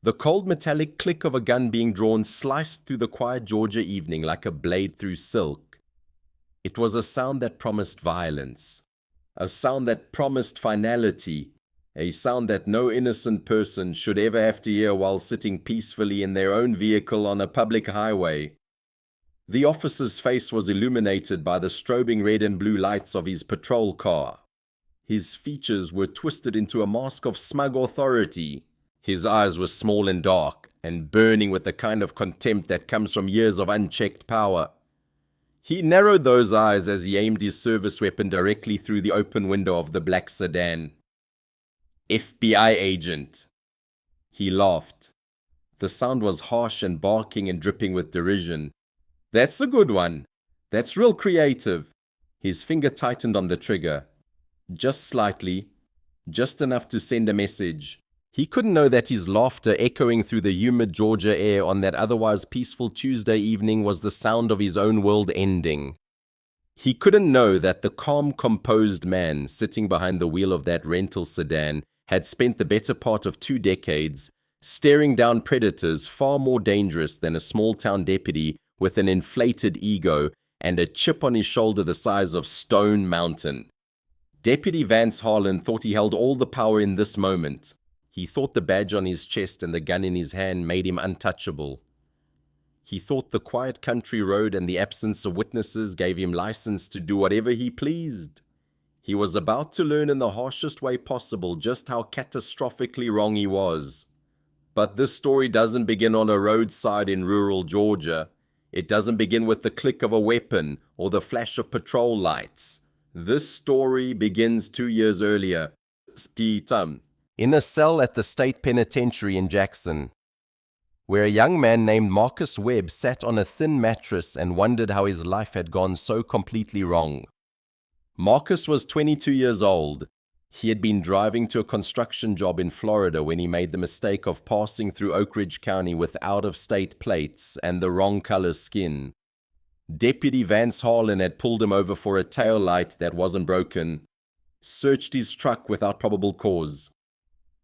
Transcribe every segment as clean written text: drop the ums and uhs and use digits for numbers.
The cold metallic click of a gun being drawn sliced through the quiet Georgia evening like a blade through silk. It was a sound that promised violence, a sound that promised finality, a sound that no innocent person should ever have to hear while sitting peacefully in their own vehicle on a public highway. The officer's face was illuminated by the strobing red and blue lights of his patrol car. His features were twisted into a mask of smug authority. His eyes were small and dark, and burning with the kind of contempt that comes from years of unchecked power. He narrowed those eyes as he aimed his service weapon directly through the open window of the black sedan. FBI agent. He laughed. The sound was harsh and barking and dripping with derision. That's a good one. That's real creative. His finger tightened on the trigger. Just slightly. Just enough to send a message. He couldn't know that his laughter echoing through the humid Georgia air on that otherwise peaceful Tuesday evening was the sound of his own world ending. He couldn't know that the calm, composed man sitting behind the wheel of that rental sedan had spent the better part of 2 decades staring down predators far more dangerous than a small-town deputy with an inflated ego and a chip on his shoulder the size of Stone Mountain. Deputy Vance Harlan thought he held all the power in this moment. He thought the badge on his chest and the gun in his hand made him untouchable. He thought the quiet country road and the absence of witnesses gave him license to do whatever he pleased. He was about to learn in the harshest way possible just how catastrophically wrong he was. But this story doesn't begin on a roadside in rural Georgia. It doesn't begin with the click of a weapon or the flash of patrol lights. This story begins 2 years earlier. In a cell at the state penitentiary in Jackson, where a young man named Marcus Webb sat on a thin mattress and wondered how his life had gone so completely wrong. Marcus was 22 years old. He had been driving to a construction job in Florida when he made the mistake of passing through Oak Ridge County with out-of-state plates and the wrong color skin. Deputy Vance Harlan had pulled him over for a tail light that wasn't broken, searched his truck without probable cause,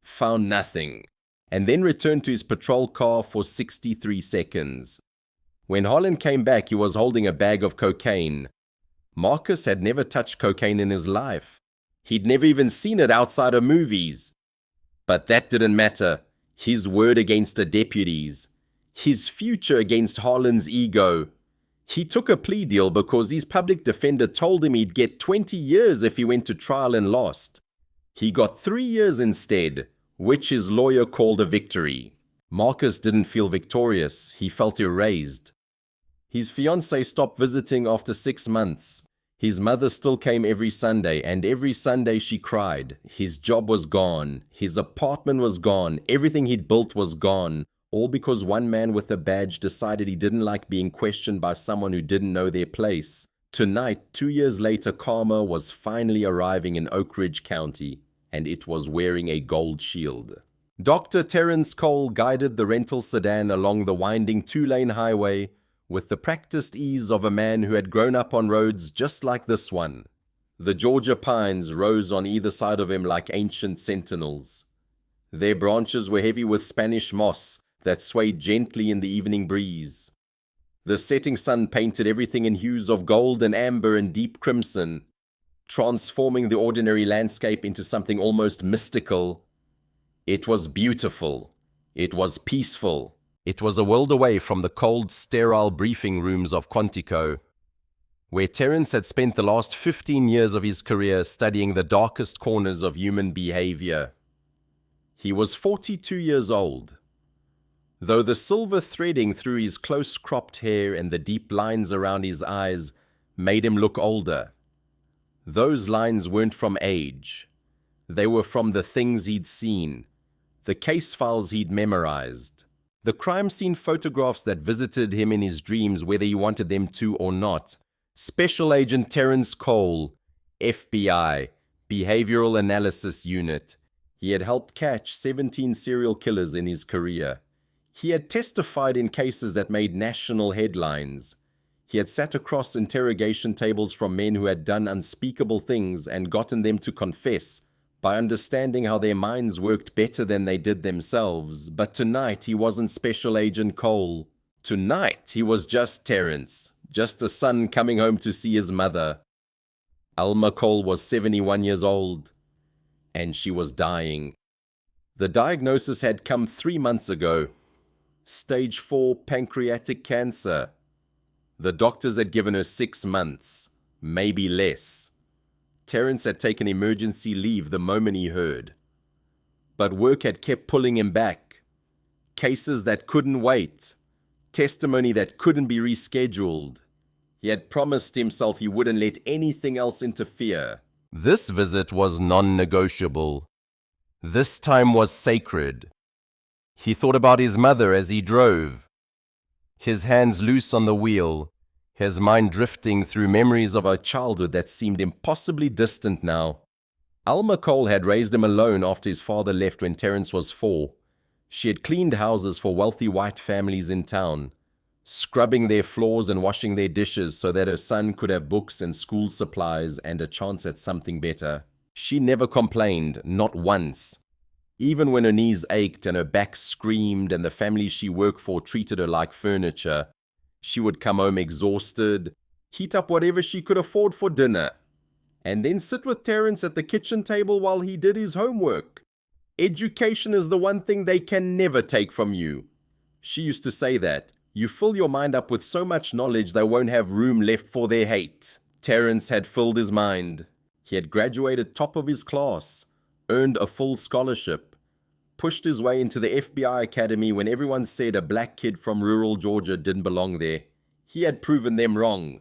found nothing, and then returned to his patrol car for 63 seconds. When Harlan came back, he was holding a bag of cocaine. Marcus had never touched cocaine in his life. He'd never even seen it outside of movies. But that didn't matter. His word against a deputy's. His future against Harlan's ego. He took a plea deal because his public defender told him he'd get 20 years if he went to trial and lost. He got 3 years instead, which his lawyer called a victory. Marcus didn't feel victorious. He felt erased. His fiancée stopped visiting after 6 months. His mother still came every Sunday, and every Sunday she cried. His job was gone. His apartment was gone. Everything he'd built was gone. All because one man with a badge decided he didn't like being questioned by someone who didn't know their place. Tonight, 2 years later, karma was finally arriving in Oak Ridge County, and it was wearing a gold shield. Dr. Terrence Cole guided the rental sedan along the winding 2-lane highway with the practiced ease of a man who had grown up on roads just like this one. The Georgia pines rose on either side of him like ancient sentinels. Their branches were heavy with Spanish moss that swayed gently in the evening breeze. The setting sun painted everything in hues of gold and amber and deep crimson, transforming the ordinary landscape into something almost mystical. It was beautiful. It was peaceful. It was a world away from the cold, sterile briefing rooms of Quantico, where Terrence had spent the last 15 years of his career studying the darkest corners of human behavior. He was 42 years old. Though the silver threading through his close-cropped hair and the deep lines around his eyes made him look older, those lines weren't from age. They were from the things he'd seen, the case files he'd memorized, the crime scene photographs that visited him in his dreams whether he wanted them to or not. Special Agent Terrence Cole, FBI, Behavioral Analysis Unit. He had helped catch 17 serial killers in his career. He had testified in cases that made national headlines. He had sat across interrogation tables from men who had done unspeakable things and gotten them to confess, by understanding how their minds worked better than they did themselves. But tonight he wasn't Special Agent Cole. Tonight he was just Terence, just a son coming home to see his mother. Alma Cole was 71 years old, and she was dying. The diagnosis had come 3 months ago. Stage 4 pancreatic cancer. The doctors had given her 6 months, maybe less. Terence had taken emergency leave the moment he heard. But work had kept pulling him back. Cases that couldn't wait. Testimony that couldn't be rescheduled. He had promised himself he wouldn't let anything else interfere. This visit was non-negotiable. This time was sacred. He thought about his mother as he drove. His hands loose on the wheel, his mind drifting through memories of a childhood that seemed impossibly distant now. Alma Cole had raised him alone after his father left when Terence was 4. She had cleaned houses for wealthy white families in town, scrubbing their floors and washing their dishes so that her son could have books and school supplies and a chance at something better. She never complained, not once. Even when her knees ached and her back screamed and the family she worked for treated her like furniture, she would come home exhausted, heat up whatever she could afford for dinner, and then sit with Terence at the kitchen table while he did his homework. Education is the one thing they can never take from you. She used to say that. You fill your mind up with so much knowledge they won't have room left for their hate. Terence had filled his mind. He had graduated top of his class, earned a full scholarship, pushed his way into the FBI Academy when everyone said a black kid from rural Georgia didn't belong there. He had proven them wrong,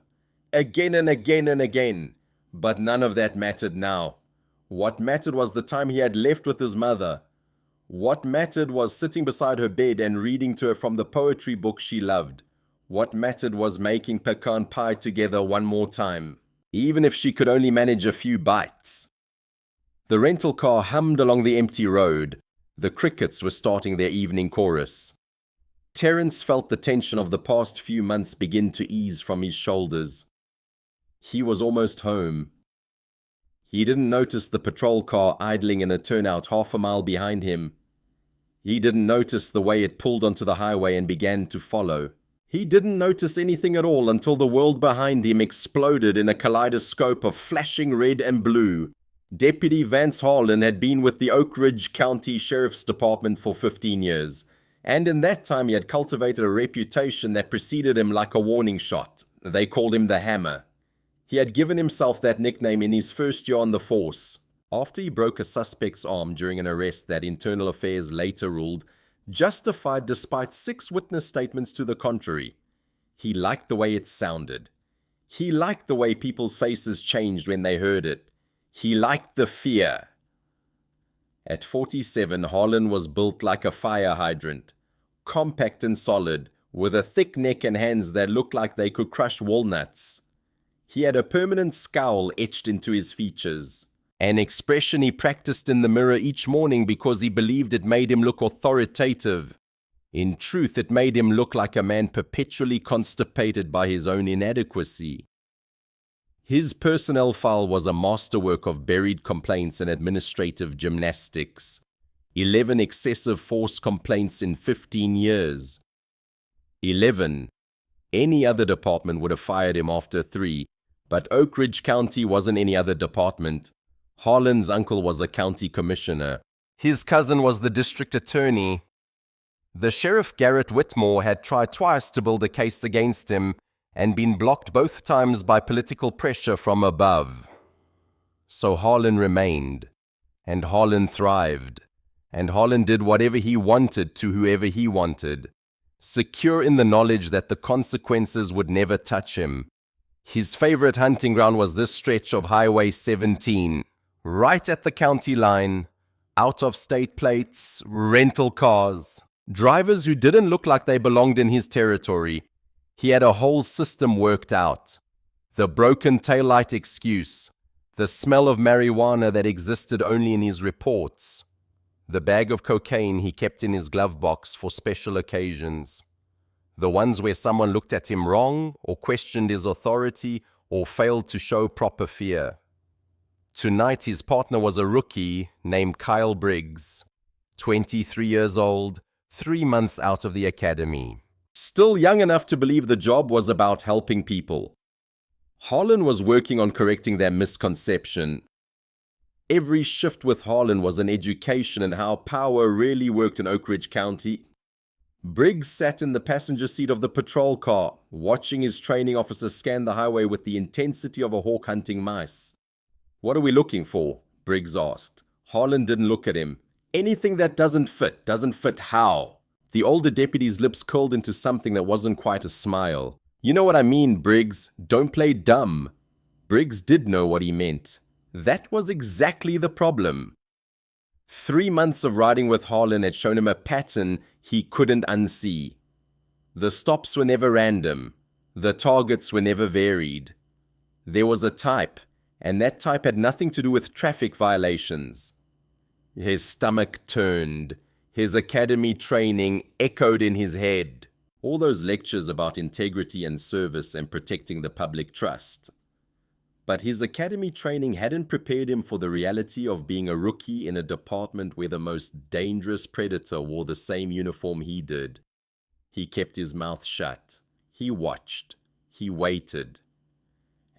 again and again and again, but none of that mattered now. What mattered was the time he had left with his mother. What mattered was sitting beside her bed and reading to her from the poetry book she loved. What mattered was making pecan pie together one more time, even if she could only manage a few bites. The rental car hummed along the empty road. The crickets were starting their evening chorus. Terence felt the tension of the past few months begin to ease from his shoulders. He was almost home. He didn't notice the patrol car idling in a turnout half a mile behind him. He didn't notice the way it pulled onto the highway and began to follow. He didn't notice anything at all until the world behind him exploded in a kaleidoscope of flashing red and blue. Deputy Vance Harlan had been with the Oak Ridge County Sheriff's Department for 15 years, and in that time he had cultivated a reputation that preceded him like a warning shot. They called him the Hammer. He had given himself that nickname in his first year on the force, after he broke a suspect's arm during an arrest that Internal Affairs later ruled justified despite 6 witness statements to the contrary. He liked the way it sounded. He liked the way people's faces changed when they heard it. He liked the fear. At 47, Harlan was built like a fire hydrant, compact and solid, with a thick neck and hands that looked like they could crush walnuts. He had a permanent scowl etched into his features, an expression he practiced in the mirror each morning because he believed it made him look authoritative. In truth, it made him look like a man perpetually constipated by his own inadequacy. His personnel file was a masterwork of buried complaints and administrative gymnastics. 11 excessive force complaints in 15 years. 11. Any other department would have fired him after 3, but Oak Ridge County wasn't any other department. Harlan's uncle was a county commissioner. His cousin was the district attorney. The sheriff Garrett Whitmore had tried twice to build a case against him and been blocked both times by political pressure from above. So Harlan remained, and Harlan thrived, and Harlan did whatever he wanted to whoever he wanted, secure in the knowledge that the consequences would never touch him. His favorite hunting ground was this stretch of Highway 17, right at the county line, out of state plates, rental cars, drivers who didn't look like they belonged in his territory. He had a whole system worked out. The broken taillight excuse, the smell of marijuana that existed only in his reports, the bag of cocaine he kept in his glove box for special occasions, the ones where someone looked at him wrong or questioned his authority or failed to show proper fear. Tonight his partner was a rookie named Kyle Briggs, 23 years old, 3 months out of the academy. Still young enough to believe the job was about helping people. Harlan was working on correcting their misconception. Every shift with Harlan was an education in how power really worked in Oak Ridge County. Briggs sat in the passenger seat of the patrol car, watching his training officer scan the highway with the intensity of a hawk hunting mice. "What are we looking for?" Briggs asked. Harlan didn't look at him. "Anything that doesn't fit how?" The older deputy's lips curled into something that wasn't quite a smile. "You know what I mean, Briggs. Don't play dumb." Briggs did know what he meant. That was exactly the problem. 3 months of riding with Harlan had shown him a pattern he couldn't unsee. The stops were never random. The targets were never varied. There was a type, and that type had nothing to do with traffic violations. His stomach turned. His academy training echoed in his head. All those lectures about integrity and service and protecting the public trust. But his academy training hadn't prepared him for the reality of being a rookie in a department where the most dangerous predator wore the same uniform he did. He kept his mouth shut. He watched. He waited.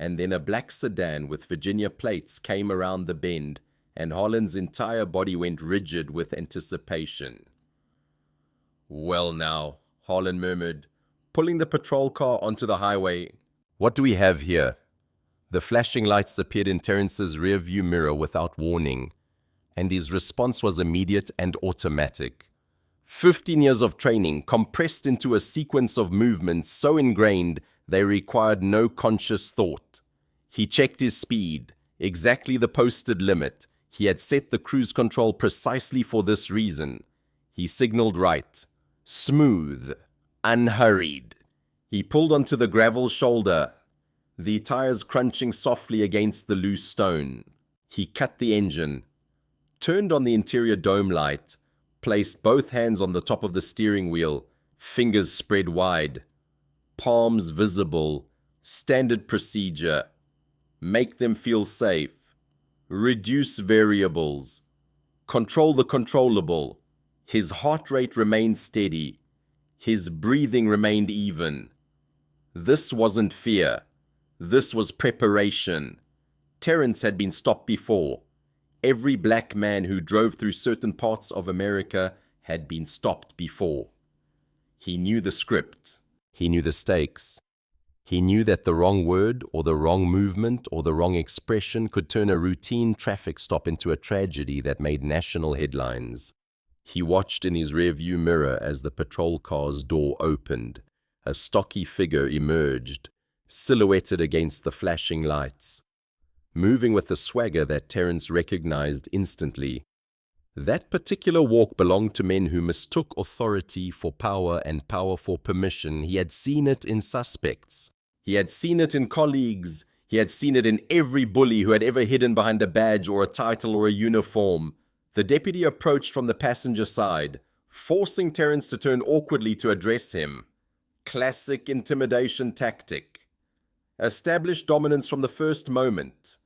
And then a black sedan with Virginia plates came around the bend, and Harlan's entire body went rigid with anticipation. "Well now," Harlan murmured, pulling the patrol car onto the highway. "What do we have here?" The flashing lights appeared in Terrence's rearview mirror without warning, and his response was immediate and automatic. 15 years of training compressed into a sequence of movements so ingrained they required no conscious thought. He checked his speed, exactly the posted limit. He had set the cruise control precisely for this reason. He signaled right. Smooth. Unhurried. He pulled onto the gravel shoulder, the tires crunching softly against the loose stone. He cut the engine, turned on the interior dome light, placed both hands on the top of the steering wheel, fingers spread wide, palms visible, standard procedure. Make them feel safe. Reduce variables. Control the controllable. His heart rate remained steady. His breathing remained even. This wasn't fear. This was preparation. Terrence had been stopped before. Every black man who drove through certain parts of America had been stopped before. He knew the script. He knew the stakes. He knew that the wrong word or the wrong movement or the wrong expression could turn a routine traffic stop into a tragedy that made national headlines. He watched in his rearview mirror as the patrol car's door opened. A stocky figure emerged, silhouetted against the flashing lights, moving with a swagger that Terence recognized instantly. That particular walk belonged to men who mistook authority for power and power for permission. He had seen it in suspects. He had seen it in colleagues. He had seen it in every bully who had ever hidden behind a badge or a title or a uniform. The deputy approached from the passenger side, forcing Terence to turn awkwardly to address him. Classic intimidation tactic. Establish dominance from the first moment.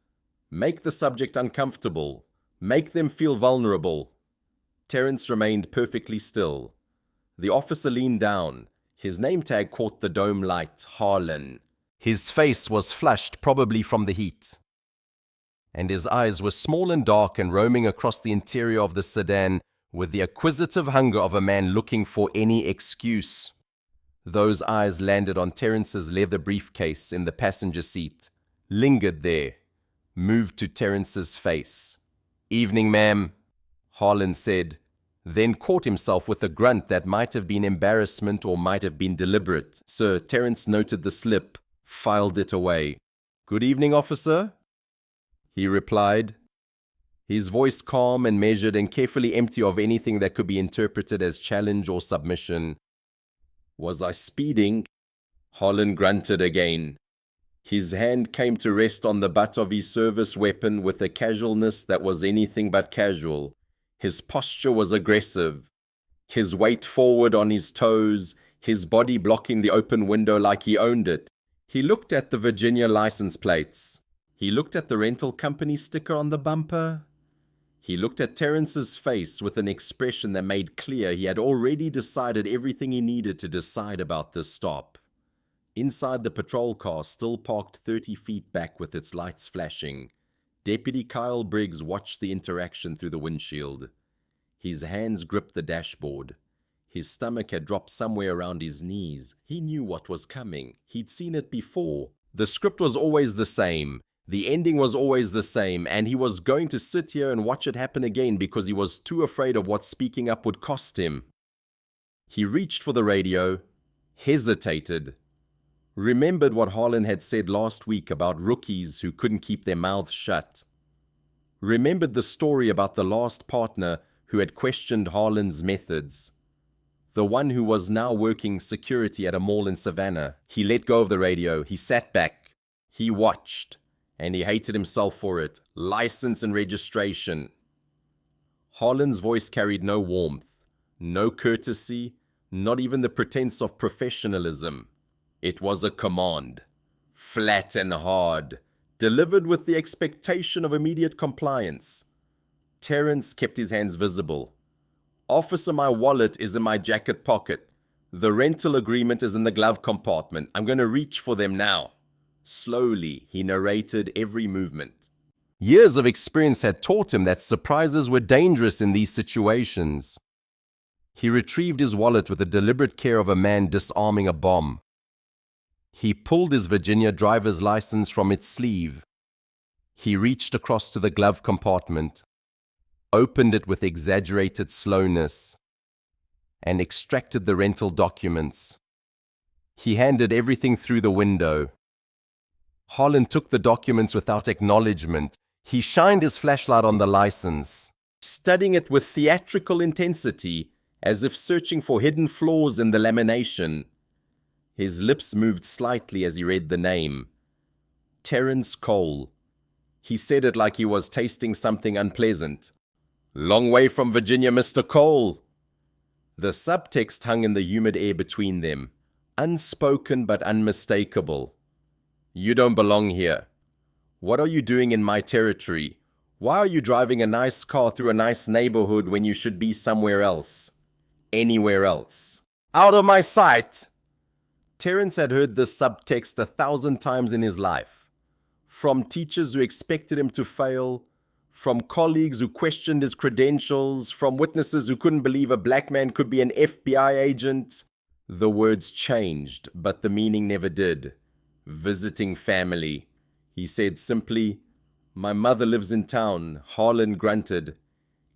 Make the subject uncomfortable. Make them feel vulnerable. Terence remained perfectly still. The officer leaned down. His name tag caught the dome light, Harlan. His face was flushed, probably from the heat, and his eyes were small and dark and roaming across the interior of the sedan with the acquisitive hunger of a man looking for any excuse. Those eyes landed on Terence's leather briefcase in the passenger seat, lingered there, moved to Terence's face. "Evening, ma'am," Harlan said, then caught himself with a grunt that might have been embarrassment or might have been deliberate. "Sir," Terence noted the slip, filed it away. "Good evening, officer," he replied, his voice calm and measured and carefully empty of anything that could be interpreted as challenge or submission. "Was I speeding?" Harlan grunted again. His hand came to rest on the butt of his service weapon with a casualness that was anything but casual. His posture was aggressive, his weight forward on his toes, his body blocking the open window like he owned it. He looked at the Virginia license plates. He looked at the rental company sticker on the bumper. He looked at Terrence's face with an expression that made clear he had already decided everything he needed to decide about this stop. Inside the patrol car, still parked 30 feet back with its lights flashing, Deputy Kyle Briggs watched the interaction through the windshield. His hands gripped the dashboard. His stomach had dropped somewhere around his knees. He knew what was coming. He'd seen it before. The script was always the same. The ending was always the same, and he was going to sit here and watch it happen again because he was too afraid of what speaking up would cost him. He reached for the radio, hesitated, remembered what Harlan had said last week about rookies who couldn't keep their mouths shut. Remembered the story about the last partner who had questioned Harlan's methods. The one who was now working security at a mall in Savannah. He let go of the radio. He sat back. He watched. And he hated himself for it. License and registration. Harlan's voice carried no warmth, no courtesy, not even the pretense of professionalism. It was a command, flat and hard, delivered with the expectation of immediate compliance. Terrence kept his hands visible. "Officer, my wallet is in my jacket pocket. The rental agreement is in the glove compartment. I'm going to reach for them now." Slowly, he narrated every movement. Years of experience had taught him that surprises were dangerous in these situations. He retrieved his wallet with the deliberate care of a man disarming a bomb. He pulled his Virginia driver's license from its sleeve. He reached across to the glove compartment, opened it with exaggerated slowness, and extracted the rental documents. He handed everything through the window. Harlan took the documents without acknowledgement. He shined his flashlight on the license, studying it with theatrical intensity, as if searching for hidden flaws in the lamination. His lips moved slightly as he read the name. Terrence Cole. He said it like he was tasting something unpleasant. "Long way from Virginia, Mr. Cole." The subtext hung in the humid air between them, unspoken but unmistakable. "You don't belong here. What are you doing in my territory? Why are you driving a nice car through a nice neighborhood when you should be somewhere else? Anywhere else. Out of my sight!" Terrence had heard this subtext 1,000 times in his life. From teachers who expected him to fail, from colleagues who questioned his credentials, from witnesses who couldn't believe a black man could be an FBI agent. The words changed, but the meaning never did. "Visiting family." He said simply, "My mother lives in town." Harlan grunted.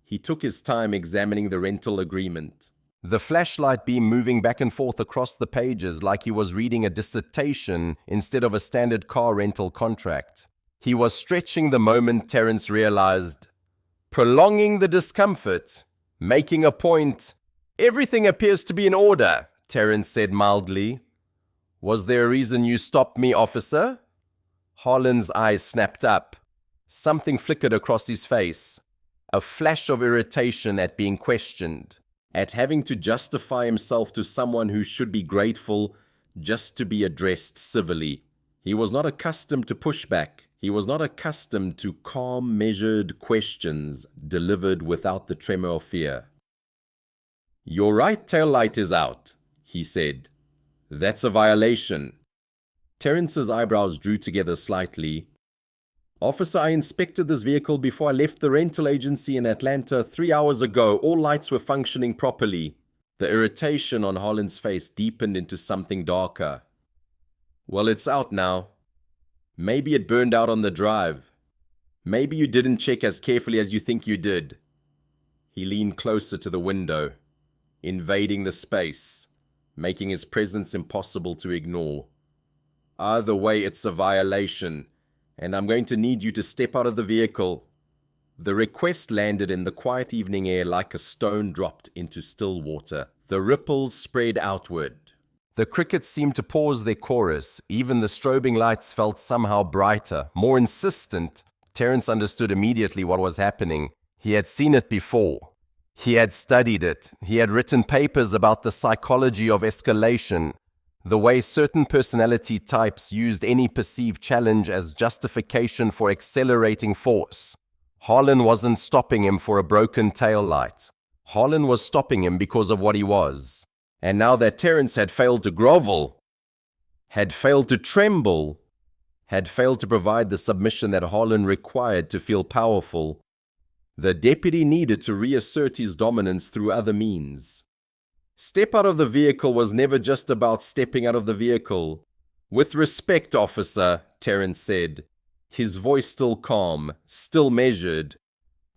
He took his time examining the rental agreement. The flashlight beam moving back and forth across the pages like he was reading a dissertation instead of a standard car rental contract. He was stretching the moment Terrence realized. Prolonging the discomfort. Making a point. "Everything appears to be in order," Terrence said mildly. "Was there a reason you stopped me, officer?" Harlan's eyes snapped up. Something flickered across his face. A flash of irritation at being questioned, at having to justify himself to someone who should be grateful just to be addressed civilly. He was not accustomed to pushback. He was not accustomed to calm, measured questions delivered without the tremor of fear. "Your right tail light is out," he said. "That's a violation." Terrence's eyebrows drew together slightly. "Officer, I inspected this vehicle before I left the rental agency in Atlanta 3 hours ago. All lights were functioning properly." The irritation on Harlan's face deepened into something darker. "Well, it's out now. Maybe it burned out on the drive. Maybe you didn't check as carefully as you think you did." He leaned closer to the window, invading the space, making his presence impossible to ignore. "Either way, it's a violation, and I'm going to need you to step out of the vehicle." The request landed in the quiet evening air like a stone dropped into still water. The ripples spread outward. The crickets seemed to pause their chorus. Even the strobing lights felt somehow brighter, more insistent. Terrence understood immediately what was happening. He had seen it before. He had studied it. He had written papers about the psychology of escalation. The way certain personality types used any perceived challenge as justification for accelerating force. Harlan wasn't stopping him for a broken tail light. Harlan was stopping him because of what he was. And now that Terence had failed to grovel, had failed to tremble, had failed to provide the submission that Harlan required to feel powerful, the deputy needed to reassert his dominance through other means. Step out of the vehicle was never just about stepping out of the vehicle. With respect, officer, Terence said, his voice still calm, still measured,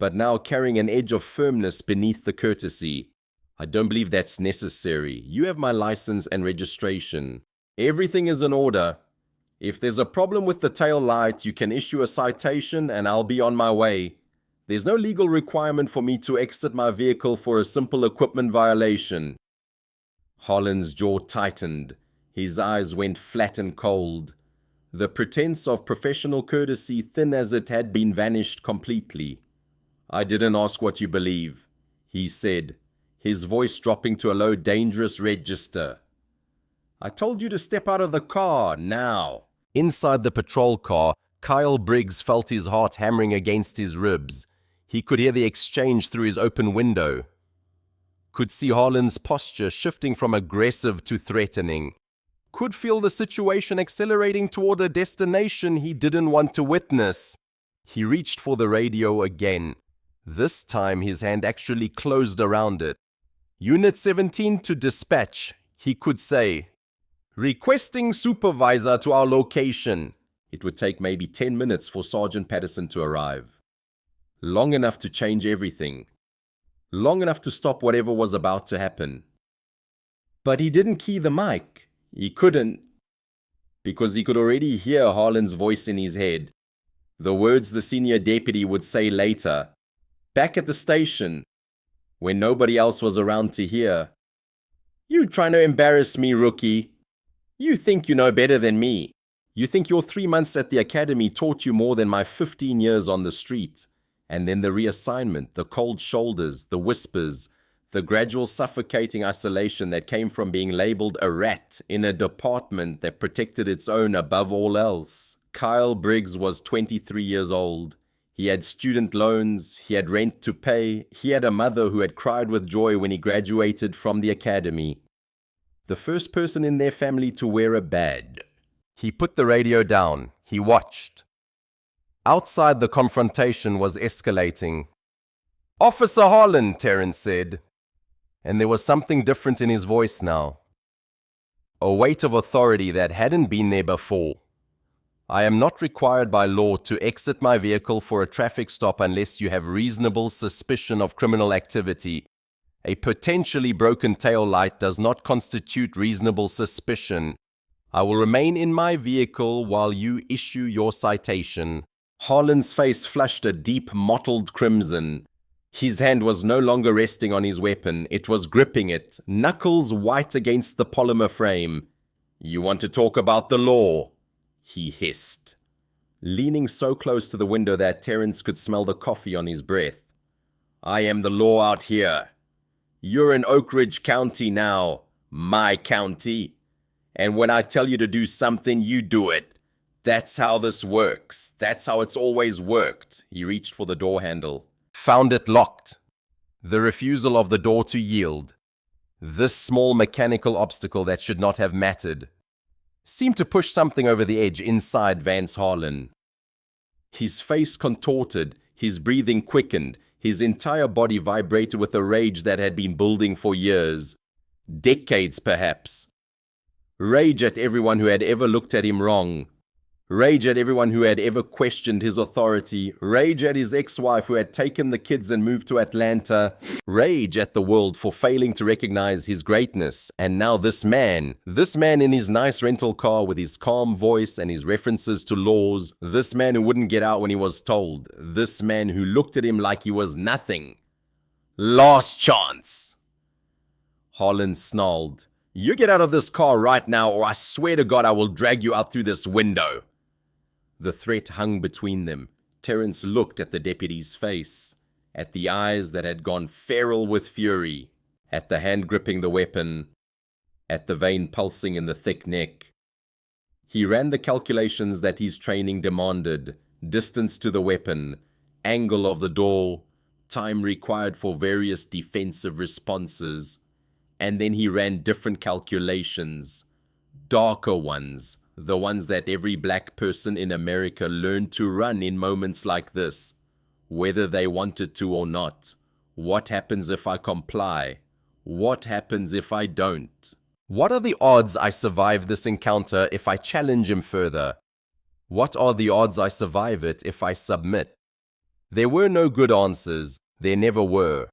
but now carrying an edge of firmness beneath the courtesy. I don't believe that's necessary. You have my license and registration. Everything is in order. If there's a problem with the tail light, you can issue a citation and I'll be on my way. There's no legal requirement for me to exit my vehicle for a simple equipment violation. Harlan's jaw tightened. His eyes went flat and cold. The pretense of professional courtesy, thin as it had been, vanished completely. I didn't ask what you believe, he said, his voice dropping to a low, dangerous register. I told you to step out of the car, now. Inside the patrol car, Kyle Briggs felt his heart hammering against his ribs. He could hear the exchange through his open window. Could see Harlan's posture shifting from aggressive to threatening. Could feel the situation accelerating toward a destination he didn't want to witness. He reached for the radio again. This time his hand actually closed around it. Unit 17 to dispatch, he could say. Requesting supervisor to our location. It would take maybe 10 minutes for Sergeant Patterson to arrive. Long enough to change everything. Long enough to stop whatever was about to happen. But he didn't key the mic. He couldn't, because he could already hear Harlan's voice in his head. The words the senior deputy would say later, back at the station, when nobody else was around to hear. You trying to embarrass me, rookie? You think you know better than me. You think your 3 months at the academy taught you more than my 15 years on the street. And then the reassignment, the cold shoulders, the whispers, the gradual suffocating isolation that came from being labeled a rat in a department that protected its own above all else. Kyle Briggs was 23 years old. He had student loans, he had rent to pay, he had a mother who had cried with joy when he graduated from the academy. The first person in their family to wear a badge. He put the radio down. He watched. Outside, the confrontation was escalating. Officer Harlan, Terence said. And there was something different in his voice now. A weight of authority that hadn't been there before. I am not required by law to exit my vehicle for a traffic stop unless you have reasonable suspicion of criminal activity. A potentially broken tail light does not constitute reasonable suspicion. I will remain in my vehicle while you issue your citation. Harlan's face flushed a deep, mottled crimson. His hand was no longer resting on his weapon. It was gripping it, knuckles white against the polymer frame. You want to talk about the law? He hissed, leaning so close to the window that Terence could smell the coffee on his breath. I am the law out here. You're in Oak Ridge County now, my county. And when I tell you to do something, you do it. That's how this works. That's how it's always worked. He reached for the door handle. Found it locked. The refusal of the door to yield. This small mechanical obstacle that should not have mattered seemed to push something over the edge inside Vance Harlan. His face contorted, his breathing quickened, his entire body vibrated with a rage that had been building for years. Decades, perhaps. Rage at everyone who had ever looked at him wrong. Rage at everyone who had ever questioned his authority. Rage at his ex-wife who had taken the kids and moved to Atlanta. Rage at the world for failing to recognize his greatness. And now this man in his nice rental car with his calm voice and his references to laws. This man who wouldn't get out when he was told. This man who looked at him like he was nothing. Last chance. Harlan snarled. You get out of this car right now or I swear to God I will drag you out through this window. The threat hung between them. Terence looked at the deputy's face, at the eyes that had gone feral with fury, at the hand gripping the weapon, at the vein pulsing in the thick neck. He ran the calculations that his training demanded: distance to the weapon, angle of the door, time required for various defensive responses, and then he ran different calculations, darker ones, the ones that every black person in America learned to run in moments like this, whether they wanted to or not. What happens if I comply? What happens if I don't? What are the odds I survive this encounter if I challenge him further? What are the odds I survive it if I submit? There were no good answers. There never were.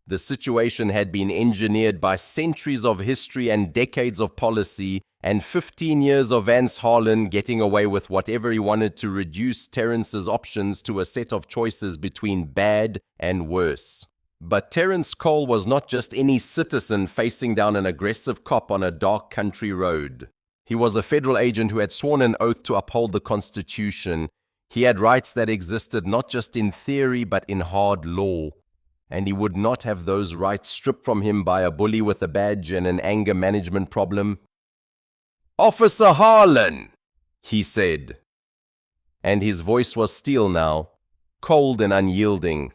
The situation had been engineered by centuries of history and decades of policy, and 15 years of Vance Harlan getting away with whatever he wanted to reduce Terrence's options to a set of choices between bad and worse. But Terrence Cole was not just any citizen facing down an aggressive cop on a dark country road. He was a federal agent who had sworn an oath to uphold the Constitution. He had rights that existed not just in theory but in hard law. And he would not have those rights stripped from him by a bully with a badge and an anger management problem. "Officer Harlan," he said. And his voice was steel now, cold and unyielding.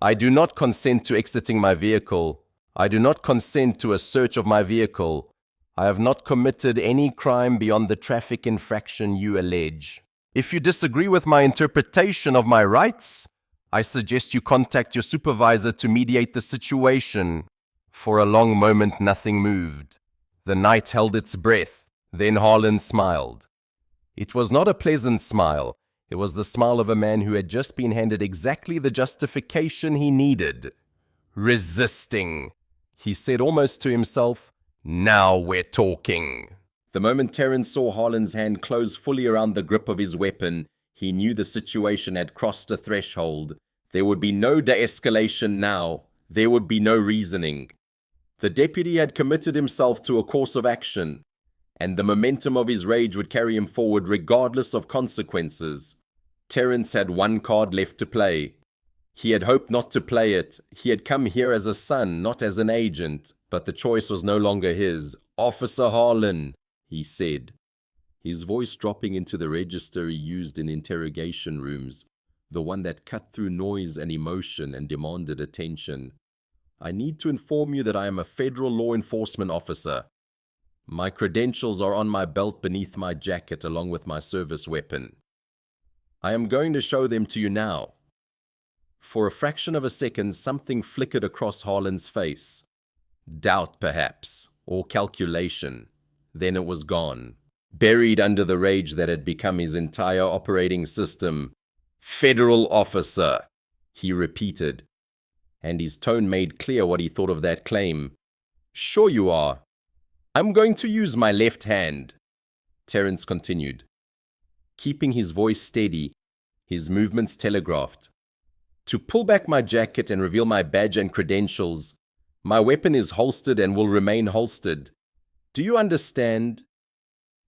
"I do not consent to exiting my vehicle. I do not consent to a search of my vehicle. I have not committed any crime beyond the traffic infraction you allege. If you disagree with my interpretation of my rights, I suggest you contact your supervisor to mediate the situation." For a long moment, nothing moved. The night held its breath. Then Harlan smiled. It was not a pleasant smile. It was the smile of a man who had just been handed exactly the justification he needed. "Resisting," he said almost to himself. "Now we're talking." The moment Terrence saw Harlan's hand close fully around the grip of his weapon, he knew the situation had crossed a threshold. There would be no de-escalation now. There would be no reasoning. The deputy had committed himself to a course of action, and the momentum of his rage would carry him forward regardless of consequences. Terrence had one card left to play. He had hoped not to play it. He had come here as a son, not as an agent, but the choice was no longer his. "Officer Harlan," he said, his voice dropping into the register he used in interrogation rooms, the one that cut through noise and emotion and demanded attention. "I need to inform you that I am a federal law enforcement officer. My credentials are on my belt beneath my jacket along with my service weapon. I am going to show them to you now." For a fraction of a second, something flickered across Harlan's face. Doubt, perhaps, or calculation. Then it was gone, buried under the rage that had become his entire operating system. "Federal officer," he repeated, and his tone made clear what he thought of that claim. "Sure you are. I'm going to use my left hand," Terrence continued, keeping his voice steady, his movements telegraphed. "To pull back my jacket and reveal my badge and credentials. My weapon is holstered and will remain holstered. Do you understand?"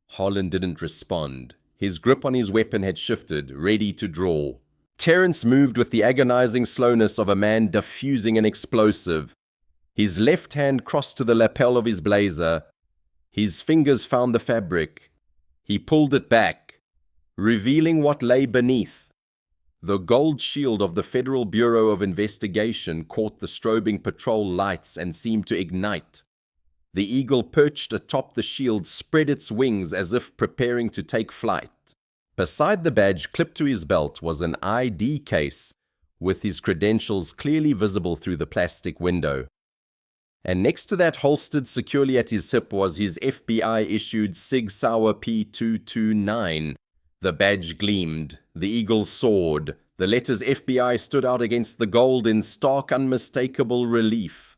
Harlan didn't respond. His grip on his weapon had shifted, ready to draw. Terrence moved with the agonizing slowness of a man diffusing an explosive. His left hand crossed to the lapel of his blazer. His fingers found the fabric. He pulled it back, revealing what lay beneath. The gold shield of the Federal Bureau of Investigation caught the strobing patrol lights and seemed to ignite. The eagle perched atop the shield spread its wings as if preparing to take flight. Beside the badge clipped to his belt was an ID case, with his credentials clearly visible through the plastic window. And next to that, holstered securely at his hip, was his FBI-issued Sig Sauer P229. The badge gleamed, the eagle soared, the letters FBI stood out against the gold in stark, unmistakable relief.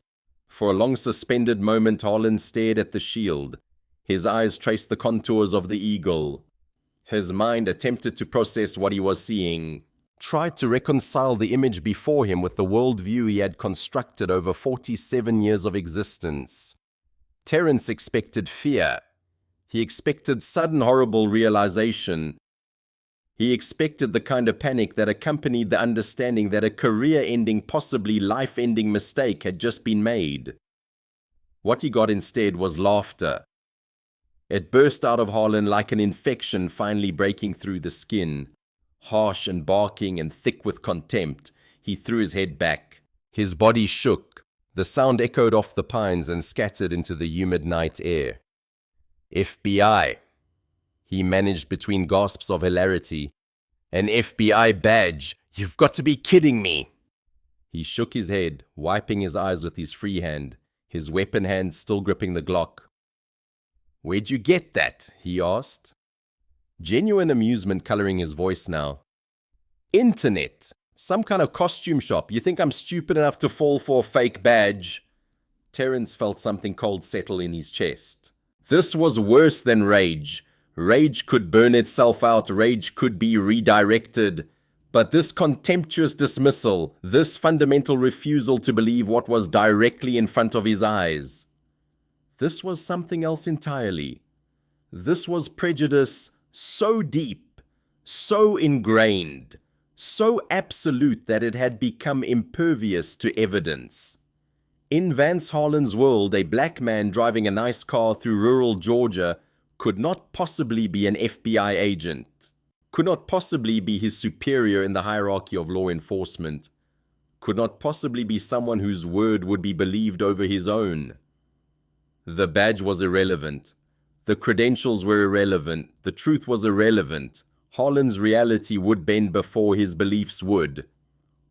For a long suspended moment, Harlan stared at the shield. His eyes traced the contours of the eagle. His mind attempted to process what he was seeing, tried to reconcile the image before him with the worldview he had constructed over 47 years of existence. Terrence expected fear. He expected sudden horrible realization. He expected the kind of panic that accompanied the understanding that a career-ending, possibly life-ending mistake had just been made. What he got instead was laughter. It burst out of Harlan like an infection finally breaking through the skin. Harsh and barking and thick with contempt, he threw his head back. His body shook. The sound echoed off the pines and scattered into the humid night air. FBI. He managed between gasps of hilarity. An FBI badge. You've got to be kidding me. He shook his head, wiping his eyes with his free hand, his weapon hand still gripping the Glock. Where'd you get that? He asked. Genuine amusement coloring his voice now. Internet. Some kind of costume shop. You think I'm stupid enough to fall for a fake badge? Terence felt something cold settle in his chest. This was worse than rage. Rage could burn itself out. Rage could be redirected. But this contemptuous dismissal, this fundamental refusal to believe what was directly in front of his eyes, this was something else entirely. This was prejudice so deep, so ingrained, so absolute that it had become impervious to evidence. In Vance Harlan's world, a black man driving a nice car through rural Georgia could not possibly be an FBI agent, could not possibly be his superior in the hierarchy of law enforcement, could not possibly be someone whose word would be believed over his own. The badge was irrelevant. The credentials were irrelevant. The truth was irrelevant. Harlan's reality would bend before his beliefs would.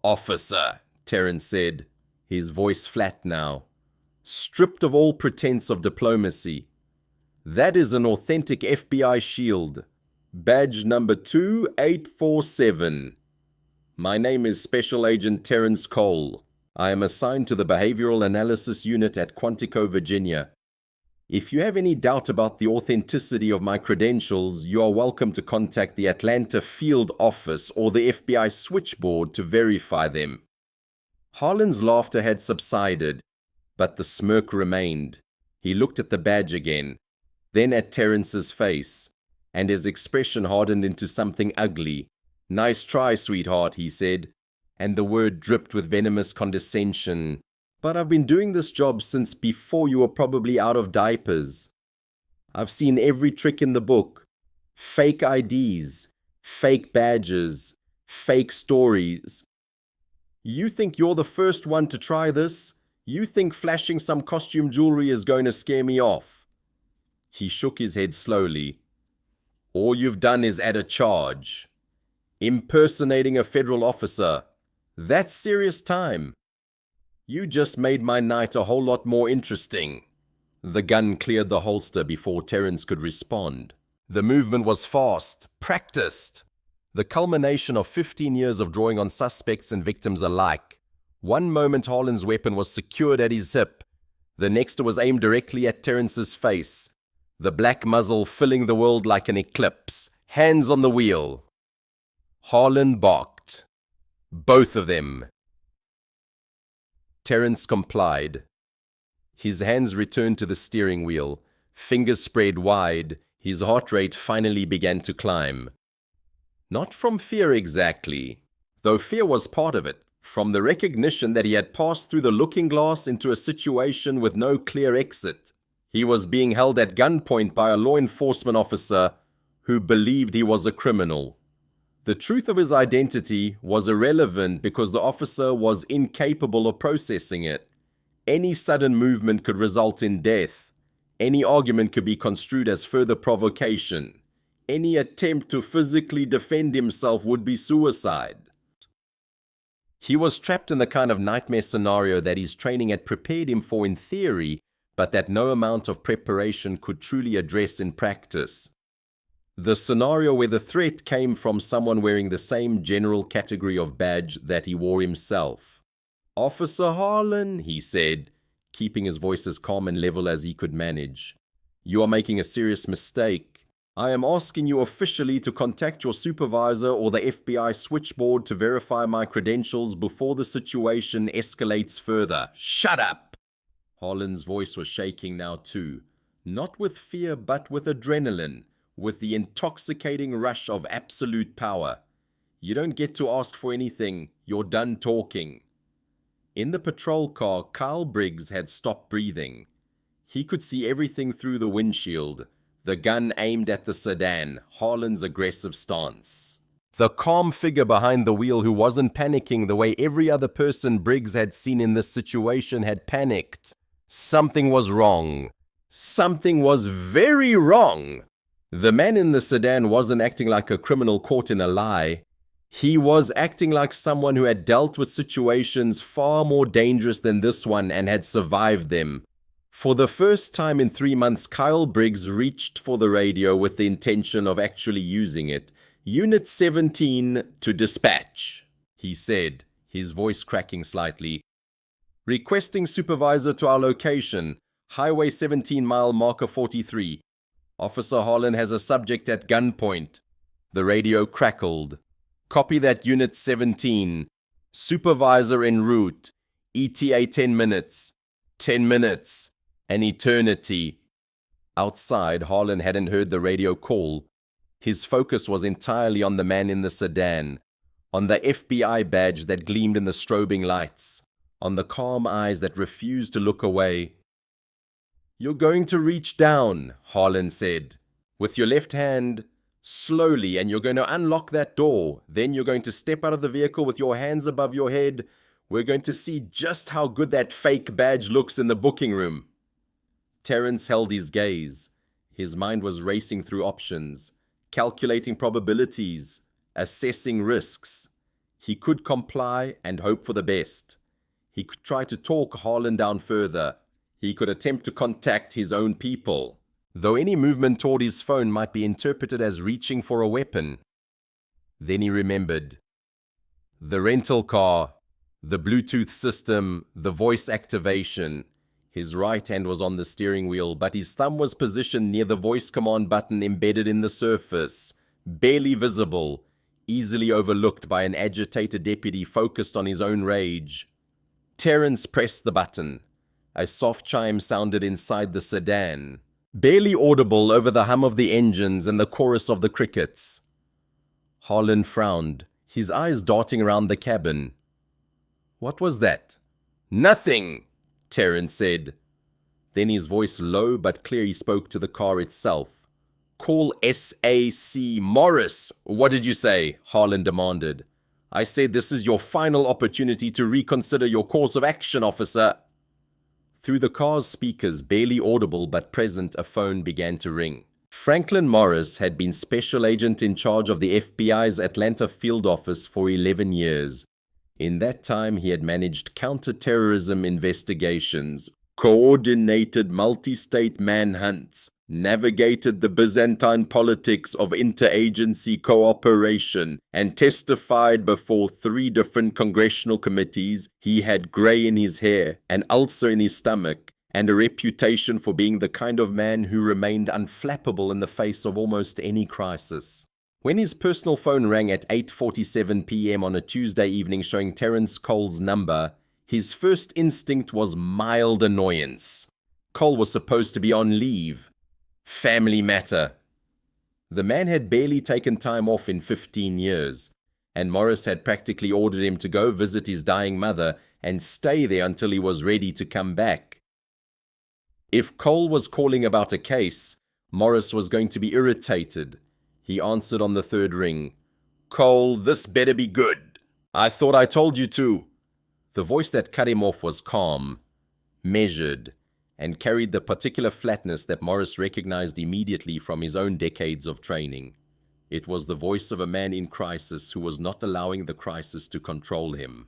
Officer, Terence said, his voice flat now, stripped of all pretense of diplomacy. That is an authentic FBI shield. Badge number 2847. My name is Special Agent Terence Cole. I am assigned to the Behavioral Analysis Unit at Quantico, Virginia. If you have any doubt about the authenticity of my credentials, you are welcome to contact the Atlanta Field Office or the FBI switchboard to verify them. Harlan's laughter had subsided, but the smirk remained. He looked at the badge again, then at Terence's face, and his expression hardened into something ugly. Nice try, sweetheart, he said, and the word dripped with venomous condescension. But I've been doing this job since before you were probably out of diapers. I've seen every trick in the book. Fake IDs, fake badges, fake stories. You think you're the first one to try this? You think flashing some costume jewelry is going to scare me off? He shook his head slowly. All you've done is add a charge. Impersonating a federal officer. That's serious time. You just made my night a whole lot more interesting. The gun cleared the holster before Terence could respond. The movement was fast, practiced. The culmination of 15 years of drawing on suspects and victims alike. One moment Harlan's weapon was secured at his hip. The next it was aimed directly at Terence's face. The black muzzle filling the world like an eclipse. Hands on the wheel. Harlan barked. Both of them. Terence complied. His hands returned to the steering wheel, fingers spread wide, his heart rate finally began to climb. Not from fear exactly, though fear was part of it, from the recognition that he had passed through the looking glass into a situation with no clear exit. He was being held at gunpoint by a law enforcement officer who believed he was a criminal. The truth of his identity was irrelevant because the officer was incapable of processing it. Any sudden movement could result in death. Any argument could be construed as further provocation. Any attempt to physically defend himself would be suicide. He was trapped in the kind of nightmare scenario that his training had prepared him for in theory, but that no amount of preparation could truly address in practice. The scenario where the threat came from someone wearing the same general category of badge that he wore himself. Officer Harlan, he said, keeping his voice as calm and level as he could manage. You are making a serious mistake. I am asking you officially to contact your supervisor or the FBI switchboard to verify my credentials before the situation escalates further. Shut up! Harlan's voice was shaking now too, not with fear but with adrenaline. With the intoxicating rush of absolute power. You don't get to ask for anything. You're done talking. In the patrol car, Kyle Briggs had stopped breathing. He could see everything through the windshield. The gun aimed at the sedan, Harlan's aggressive stance. The calm figure behind the wheel who wasn't panicking the way every other person Briggs had seen in this situation had panicked. Something was wrong. Something was very wrong. The man in the sedan wasn't acting like a criminal caught in a lie. He was acting like someone who had dealt with situations far more dangerous than this one and had survived them. For the first time in 3 months, Kyle Briggs reached for the radio with the intention of actually using it. "Unit 17 to dispatch," he said, his voice cracking slightly. "Requesting supervisor to our location, Highway 17 mile marker 43. Officer Harlan has a subject at gunpoint." The radio crackled. "Copy that, Unit 17. Supervisor en route. ETA 10 minutes. 10 minutes. An eternity." Outside, Harlan hadn't heard the radio call. His focus was entirely on the man in the sedan, on the FBI badge that gleamed in the strobing lights, on the calm eyes that refused to look away. "You're going to reach down," Harlan said, "with your left hand, slowly, and you're going to unlock that door. Then you're going to step out of the vehicle with your hands above your head. We're going to see just how good that fake badge looks in the booking room." Terrence held his gaze. His mind was racing through options, calculating probabilities, assessing risks. He could comply and hope for the best. He could try to talk Harlan down further. He could attempt to contact his own people, though any movement toward his phone might be interpreted as reaching for a weapon. Then he remembered. The rental car, the Bluetooth system, the voice activation. His right hand was on the steering wheel, but his thumb was positioned near the voice command button embedded in the surface, barely visible, easily overlooked by an agitated deputy focused on his own rage. Terrence pressed the button. A soft chime sounded inside the sedan, barely audible over the hum of the engines and the chorus of the crickets. Harlan frowned, his eyes darting around the cabin. What was that? "Nothing," Terrence said. Then his voice low but clear, he spoke to the car itself. "Call SAC Morris." "What did you say?" Harlan demanded. "I said this is your final opportunity to reconsider your course of action, officer." Through the car's speakers, barely audible but present, a phone began to ring. Franklin Morris had been special agent in charge of the FBI's Atlanta field office for 11 years. In that time, he had managed counter-terrorism investigations, coordinated multi-state manhunts, navigated the Byzantine politics of interagency cooperation, and testified before 3 different congressional committees. He had gray in his hair, an ulcer in his stomach, and a reputation for being the kind of man who remained unflappable in the face of almost any crisis. When his personal phone rang at 8:47 p.m. on a Tuesday evening showing Terrence Cole's number, his first instinct was mild annoyance. Cole was supposed to be on leave. Family matter. The man had barely taken time off in 15 years, and Morris had practically ordered him to go visit his dying mother and stay there until he was ready to come back. If Cole was calling about a case, Morris was going to be irritated. He answered on the 3rd ring. "Cole, this better be good. I thought I told you to." The voice that cut him off was calm, measured, and carried the particular flatness that Morris recognized immediately from his own decades of training. It was the voice of a man in crisis who was not allowing the crisis to control him.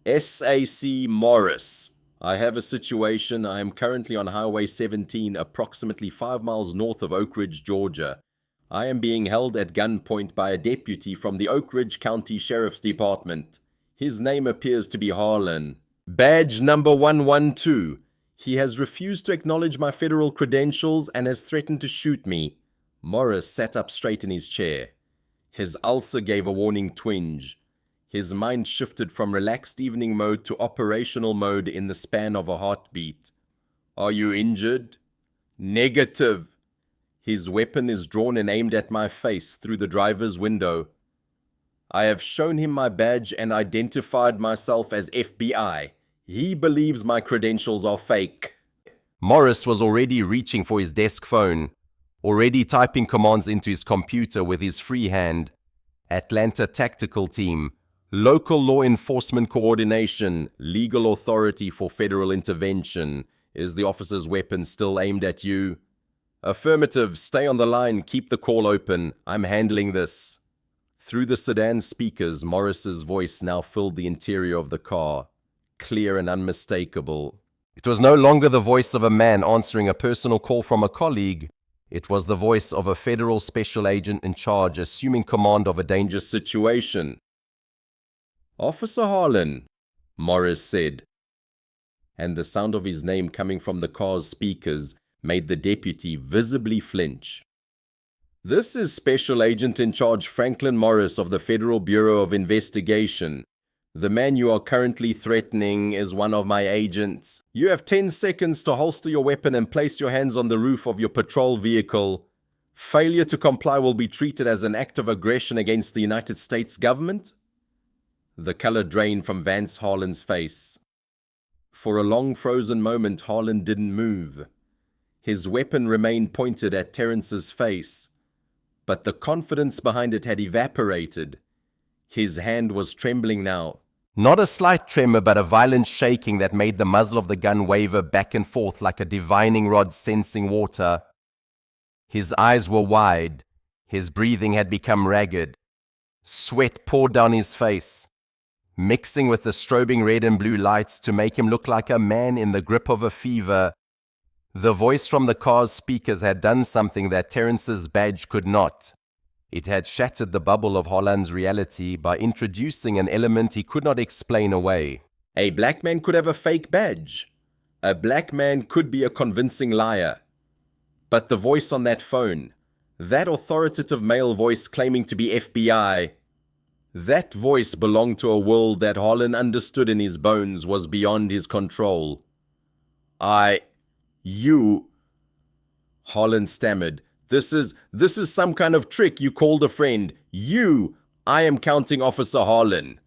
"SAC Morris. I have a situation. I am currently on Highway 17, approximately 5 miles north of Oak Ridge, Georgia. I am being held at gunpoint by a deputy from the Oak Ridge County Sheriff's Department. His name appears to be Harlan. Badge number 112. He has refused to acknowledge my federal credentials and has threatened to shoot me." Morris sat up straight in his chair. His ulcer gave a warning twinge. His mind shifted from relaxed evening mode to operational mode in the span of a heartbeat. "Are you injured?" "Negative." His weapon is drawn and aimed at my face through the driver's window. I have shown him my badge and identified myself as FBI. He believes my credentials are fake. Morris was already reaching for his desk phone, already typing commands into his computer with his free hand. Atlanta Tactical Team, Local Law Enforcement Coordination, Legal Authority for Federal Intervention. Is the officer's weapon still aimed at you? Affirmative, stay on the line, keep the call open. I'm handling this. Through the sedan speakers, Morris's voice now filled the interior of the car, clear and unmistakable. It was no longer the voice of a man answering a personal call from a colleague. It was the voice of a federal special agent in charge, assuming command of a dangerous situation. Officer Harlan, Morris said. And the sound of his name coming from the car's speakers made the deputy visibly flinch. This is Special Agent in Charge Franklin Morris of the Federal Bureau of Investigation. The man you are currently threatening is one of my agents. You have 10 seconds to holster your weapon and place your hands on the roof of your patrol vehicle. Failure to comply will be treated as an act of aggression against the United States government. The color drained from Vance Harlan's face. For a long frozen moment, Harlan didn't move. His weapon remained pointed at Terrence's face, but the confidence behind it had evaporated. His hand was trembling now. Not a slight tremor, but a violent shaking that made the muzzle of the gun waver back and forth like a divining rod sensing water. His eyes were wide. His breathing had become ragged. Sweat poured down his face, mixing with the strobing red and blue lights to make him look like a man in the grip of a fever. The voice from the car's speakers had done something that Terrence's badge could not. It had shattered the bubble of Harlan's reality by introducing an element he could not explain away. A black man could have a fake badge. A black man could be a convincing liar. But the voice on that phone, that authoritative male voice claiming to be FBI, that voice belonged to a world that Harlan understood in his bones was beyond his control. You... Harlan stammered. This is some kind of trick. You called a friend. I am counting Officer Harlan.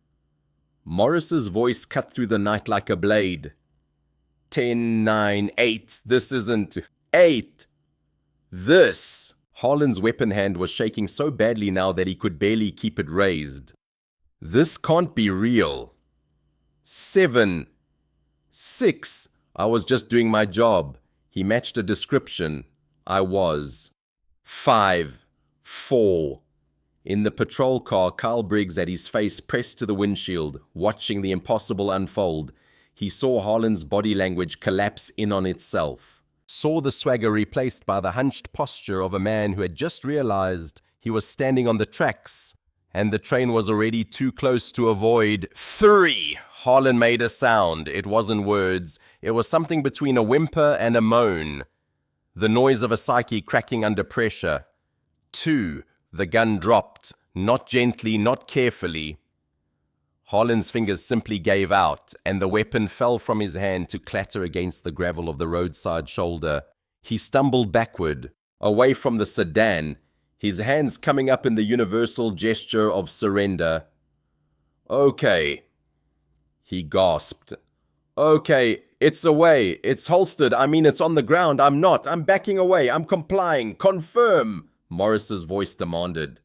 Morris's voice cut through the night like a blade. 10, 9, 8. This isn't 8. This. Harlan's weapon hand was shaking so badly now that he could barely keep it raised. This can't be real. 7, 6. I was just doing my job. He matched a description. I was. 5, 4. In the patrol car, Kyle Briggs had his face pressed to the windshield, watching the impossible unfold. He saw Harlan's body language collapse in on itself. Saw the swagger replaced by the hunched posture of a man who had just realized he was standing on the tracks, and the train was already too close to avoid. 3. Harlan made a sound. It wasn't words. It was something between a whimper and a moan. The noise of a psyche cracking under pressure. 2. The gun dropped. Not gently, not carefully. Harlan's fingers simply gave out, and the weapon fell from his hand to clatter against the gravel of the roadside shoulder. He stumbled backward, away from the sedan, his hands coming up in the universal gesture of surrender. Okay, he gasped. Okay, it's away. It's holstered. I mean, it's on the ground. I'm not. I'm backing away. I'm complying. Confirm, Morris's voice demanded.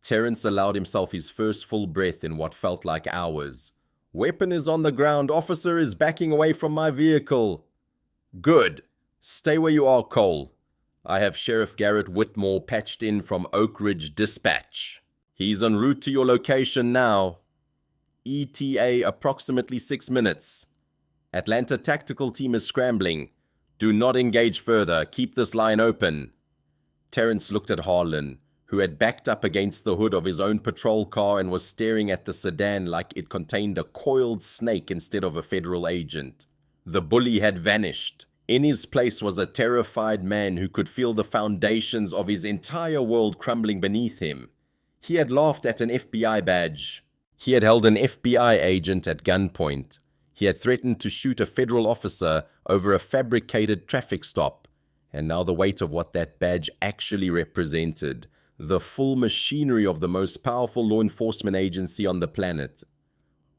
Terrence allowed himself his first full breath in what felt like hours. Weapon is on the ground. Officer is backing away from my vehicle. Good. Stay where you are, Cole. I have Sheriff Garrett Whitmore patched in from Oak Ridge Dispatch. He's en route to your location now. ETA approximately 6 minutes. Atlanta Tactical Team is scrambling. Do not engage further. Keep this line open. Terrence looked at Harlan, who had backed up against the hood of his own patrol car and was staring at the sedan like it contained a coiled snake instead of a federal agent. The bully had vanished. In his place was a terrified man who could feel the foundations of his entire world crumbling beneath him. He had laughed at an FBI badge. He had held an FBI agent at gunpoint. He had threatened to shoot a federal officer over a fabricated traffic stop. And now the weight of what that badge actually represented, the full machinery of the most powerful law enforcement agency on the planet,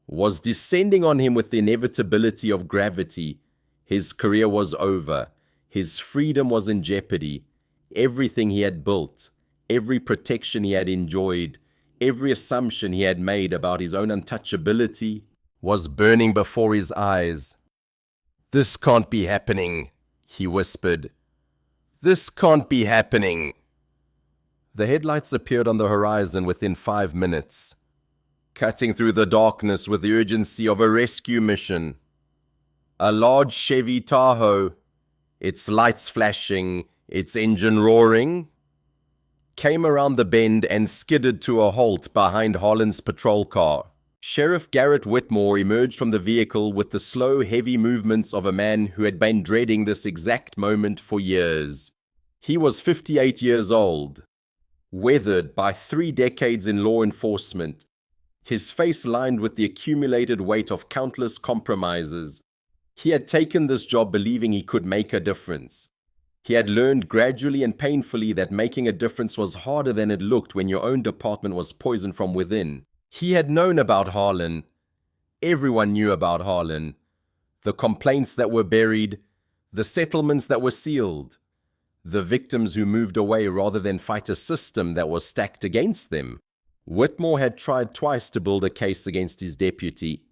was descending on him with the inevitability of gravity. His career was over. His freedom was in jeopardy. Everything he had built, every protection he had enjoyed, every assumption he had made about his own untouchability was burning before his eyes. "This can't be happening," he whispered. "This can't be happening." The headlights appeared on the horizon within 5 minutes, cutting through the darkness with the urgency of a rescue mission. A large Chevy Tahoe, its lights flashing, its engine roaring, came around the bend and skidded to a halt behind Harlan's patrol car. Sheriff Garrett Whitmore emerged from the vehicle with the slow, heavy movements of a man who had been dreading this exact moment for years. He was 58 years old, weathered by 3 decades in law enforcement, his face lined with the accumulated weight of countless compromises. He had taken this job believing he could make a difference. He had learned gradually and painfully that making a difference was harder than it looked when your own department was poisoned from within. He had known about Harlan. Everyone knew about Harlan. The complaints that were buried, the settlements that were sealed, the victims who moved away rather than fight a system that was stacked against them. Whitmore had tried twice to build a case against his deputy,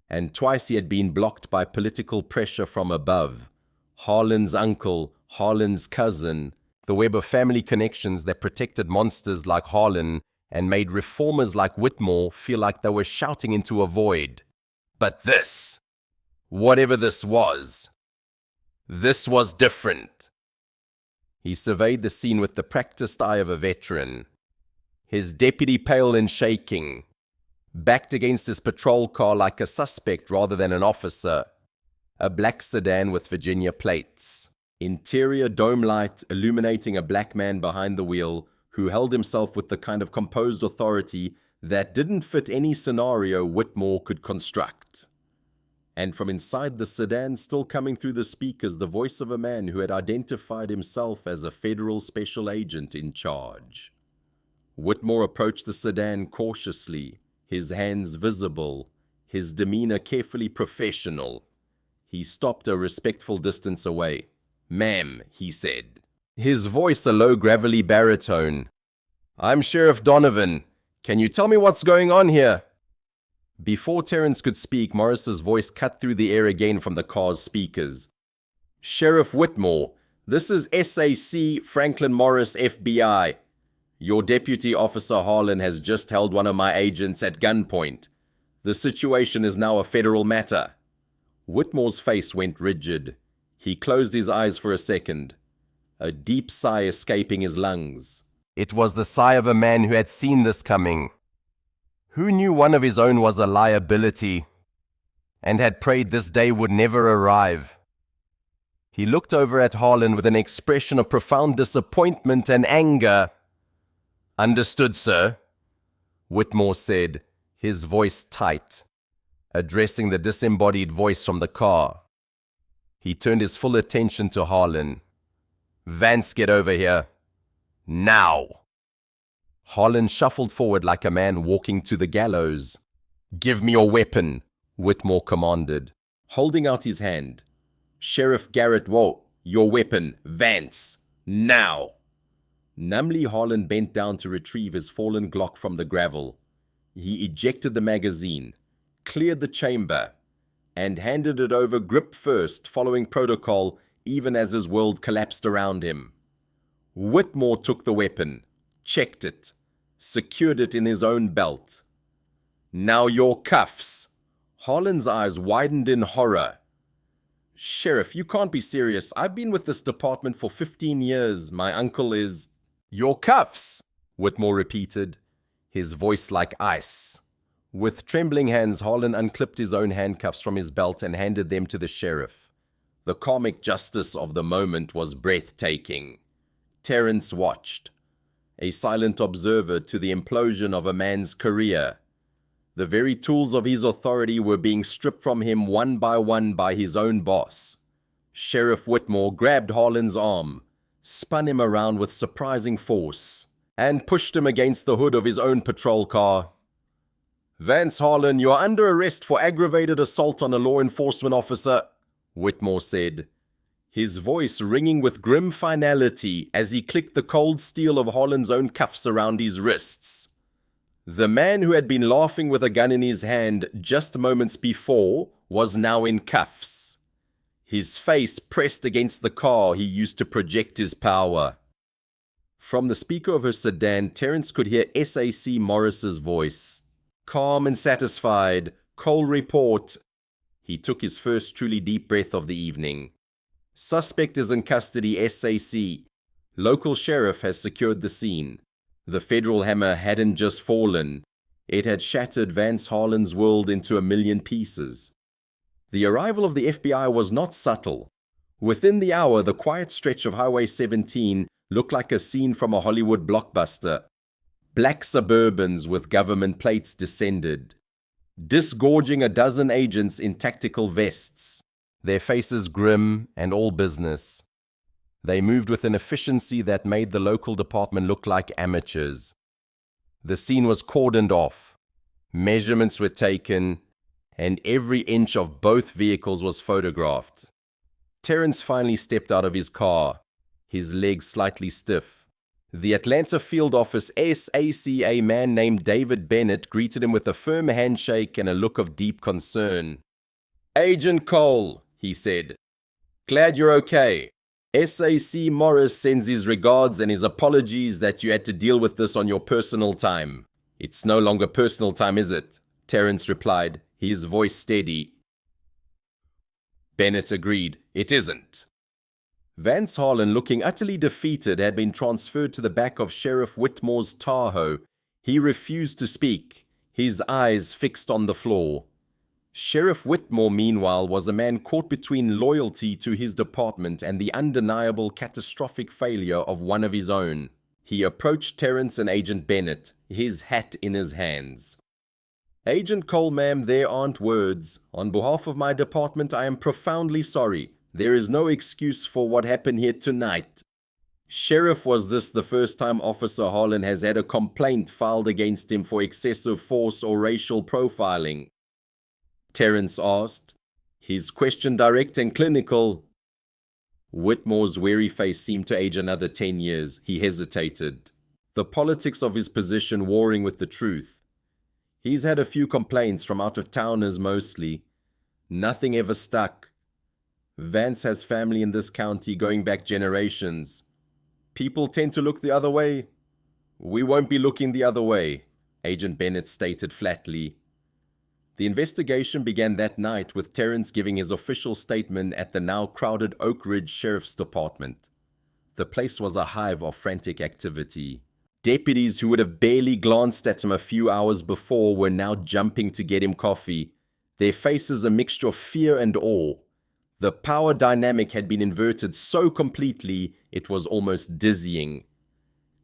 and twice he had been blocked by political pressure from above. Harlan's uncle, Harlan's cousin, the web of family connections that protected monsters like Harlan and made reformers like Whitmore feel like they were shouting into a void. But this, whatever this was different. He surveyed the scene with the practiced eye of a veteran. His deputy pale and shaking, backed against his patrol car like a suspect rather than an officer. A black sedan with Virginia plates. Interior dome light illuminating a black man behind the wheel who held himself with the kind of composed authority that didn't fit any scenario Whitmore could construct. And from inside the sedan, still coming through the speakers, the voice of a man who had identified himself as a federal special agent in charge. Whitmore approached the sedan cautiously, his hands visible, his demeanor carefully professional. He stopped a respectful distance away. "Ma'am," he said, his voice a low gravelly baritone. "I'm Sheriff Donovan. Can you tell me what's going on here?" Before Terrence could speak, Morris's voice cut through the air again from the car's speakers. "Sheriff Whitmore, this is SAC Franklin Morris, FBI. Your deputy officer Harlan has just held one of my agents at gunpoint. The situation is now a federal matter." Whitmore's face went rigid. He closed his eyes for a second, a deep sigh escaping his lungs. It was the sigh of a man who had seen this coming, who knew one of his own was a liability, and had prayed this day would never arrive. He looked over at Harlan with an expression of profound disappointment and anger. "Understood, sir," Whitmore said, his voice tight, addressing the disembodied voice from the car. He turned his full attention to Harlan. "Vance, get over here. Now." Harlan shuffled forward like a man walking to the gallows. "Give me your weapon," Whitmore commanded, holding out his hand. "Sheriff Garrett, whoa, your weapon, Vance, now." Numbly, Harlan bent down to retrieve his fallen Glock from the gravel. He ejected the magazine, cleared the chamber, and handed it over grip first, following protocol, even as his world collapsed around him. Whitmore took the weapon, checked it, secured it in his own belt. "Now your cuffs." Harlan's eyes widened in horror. "Sheriff, you can't be serious. I've been with this department for 15 years. My uncle is..." "Your cuffs," Whitmore repeated, his voice like ice. With trembling hands, Harlan unclipped his own handcuffs from his belt and handed them to the sheriff. The comic justice of the moment was breathtaking. Terrence watched, a silent observer to the implosion of a man's career. The very tools of his authority were being stripped from him one by his own boss. Sheriff Whitmore grabbed Harlan's arm, spun him around with surprising force, and pushed him against the hood of his own patrol car. "Vance Harlan, you are under arrest for aggravated assault on a law enforcement officer." Whitmore said, his voice ringing with grim finality as he clicked the cold steel of Holland's own cuffs around his wrists. The man who had been laughing with a gun in his hand just moments before was now in cuffs, his face pressed against the car he used to project his power. From the speaker of her sedan, Terence could hear SAC Morris's voice. Calm and satisfied, Cole report. He took his first truly deep breath of the evening. Suspect is in custody, SAC. Local sheriff has secured the scene. The federal hammer hadn't just fallen. It had shattered Vance Harlan's world into a million pieces. The arrival of the FBI was not subtle. Within the hour, the quiet stretch of Highway 17 looked like a scene from a Hollywood blockbuster. Black Suburbans with government plates descended, disgorging a dozen agents in tactical vests, their faces grim and all business. They moved with an efficiency that made the local department look like amateurs. The scene was cordoned off. Measurements were taken, and every inch of both vehicles was photographed. Terence finally stepped out of his car, his legs slightly stiff. The Atlanta field office SACA man named David Bennett greeted him with a firm handshake and a look of deep concern. "Agent Cole," he said. "Glad you're okay. SAC Morris sends his regards and his apologies that you had to deal with this on your personal time." "It's no longer personal time, is it?" Terence replied, his voice steady. Bennett agreed, "It isn't." Vance Harlan, looking utterly defeated, had been transferred to the back of Sheriff Whitmore's Tahoe. He refused to speak, his eyes fixed on the floor. Sheriff Whitmore, meanwhile, was a man caught between loyalty to his department and the undeniable catastrophic failure of one of his own. He approached Terence and Agent Bennett, his hat in his hands. "Agent Cole, ma'am, there aren't words. On behalf of my department, I am profoundly sorry. There is no excuse for what happened here tonight. Sheriff, was this the first time Officer Harlan has had a complaint filed against him for excessive force or racial profiling?" Terence asked, his question direct and clinical. Whitmore's weary face seemed to age another 10 years. He hesitated, the politics of his position warring with the truth. He's had a few complaints from out-of-towners mostly. Nothing ever stuck. Vance has family in this county going back generations. People tend to look the other way. We won't be looking the other way, Agent Bennett stated flatly. The investigation began that night with Terence giving his official statement at the now crowded Oak Ridge Sheriff's Department. The place was a hive of frantic activity. Deputies who would have barely glanced at him a few hours before were now jumping to get him coffee, their faces a mixture of fear and awe. The power dynamic had been inverted so completely it was almost dizzying.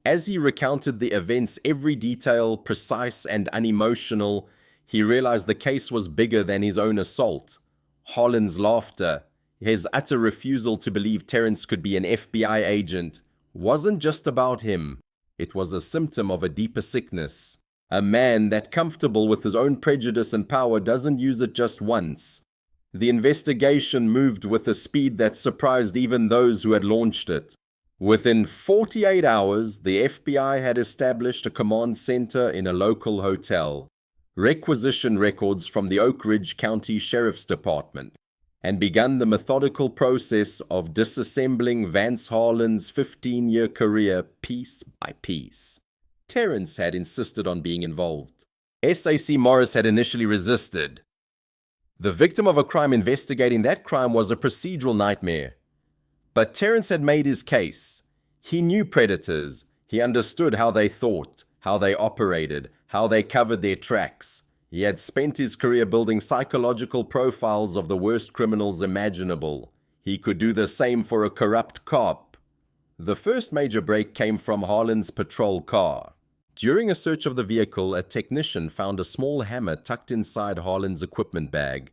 As he recounted the events, every detail precise and unemotional, he realized the case was bigger than his own assault. Harlan's laughter, his utter refusal to believe Terence could be an FBI agent, wasn't just about him. It was a symptom of a deeper sickness. A man that comfortable with his own prejudice and power doesn't use it just once. The investigation moved with a speed that surprised even those who had launched it. Within 48 hours, the FBI had established a command center in a local hotel, requisitioned records from the Oak Ridge County Sheriff's Department, and begun the methodical process of disassembling Vance Harlan's 15-year career piece by piece. Terence had insisted on being involved. SAC Morris had initially resisted. The victim of a crime investigating that crime was a procedural nightmare. But Terence had made his case. He knew predators. He understood how they thought, how they operated, how they covered their tracks. He had spent his career building psychological profiles of the worst criminals imaginable. He could do the same for a corrupt cop. The first major break came from Harlan's patrol car. During a search of the vehicle, a technician found a small hammer tucked inside Harlan's equipment bag.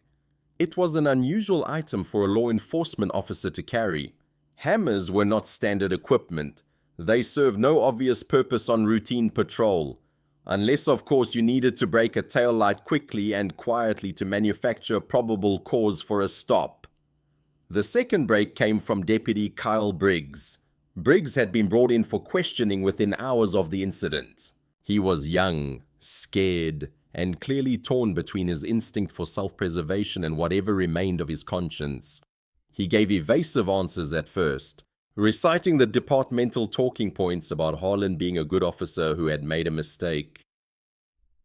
It was an unusual item for a law enforcement officer to carry. Hammers were not standard equipment. They served no obvious purpose on routine patrol, unless of course you needed to break a taillight quickly and quietly to manufacture a probable cause for a stop. The second break came from Deputy Kyle Briggs. Briggs had been brought in for questioning within hours of the incident. He was young, scared, and clearly torn between his instinct for self-preservation and whatever remained of his conscience. He gave evasive answers at first, reciting the departmental talking points about Harlan being a good officer who had made a mistake.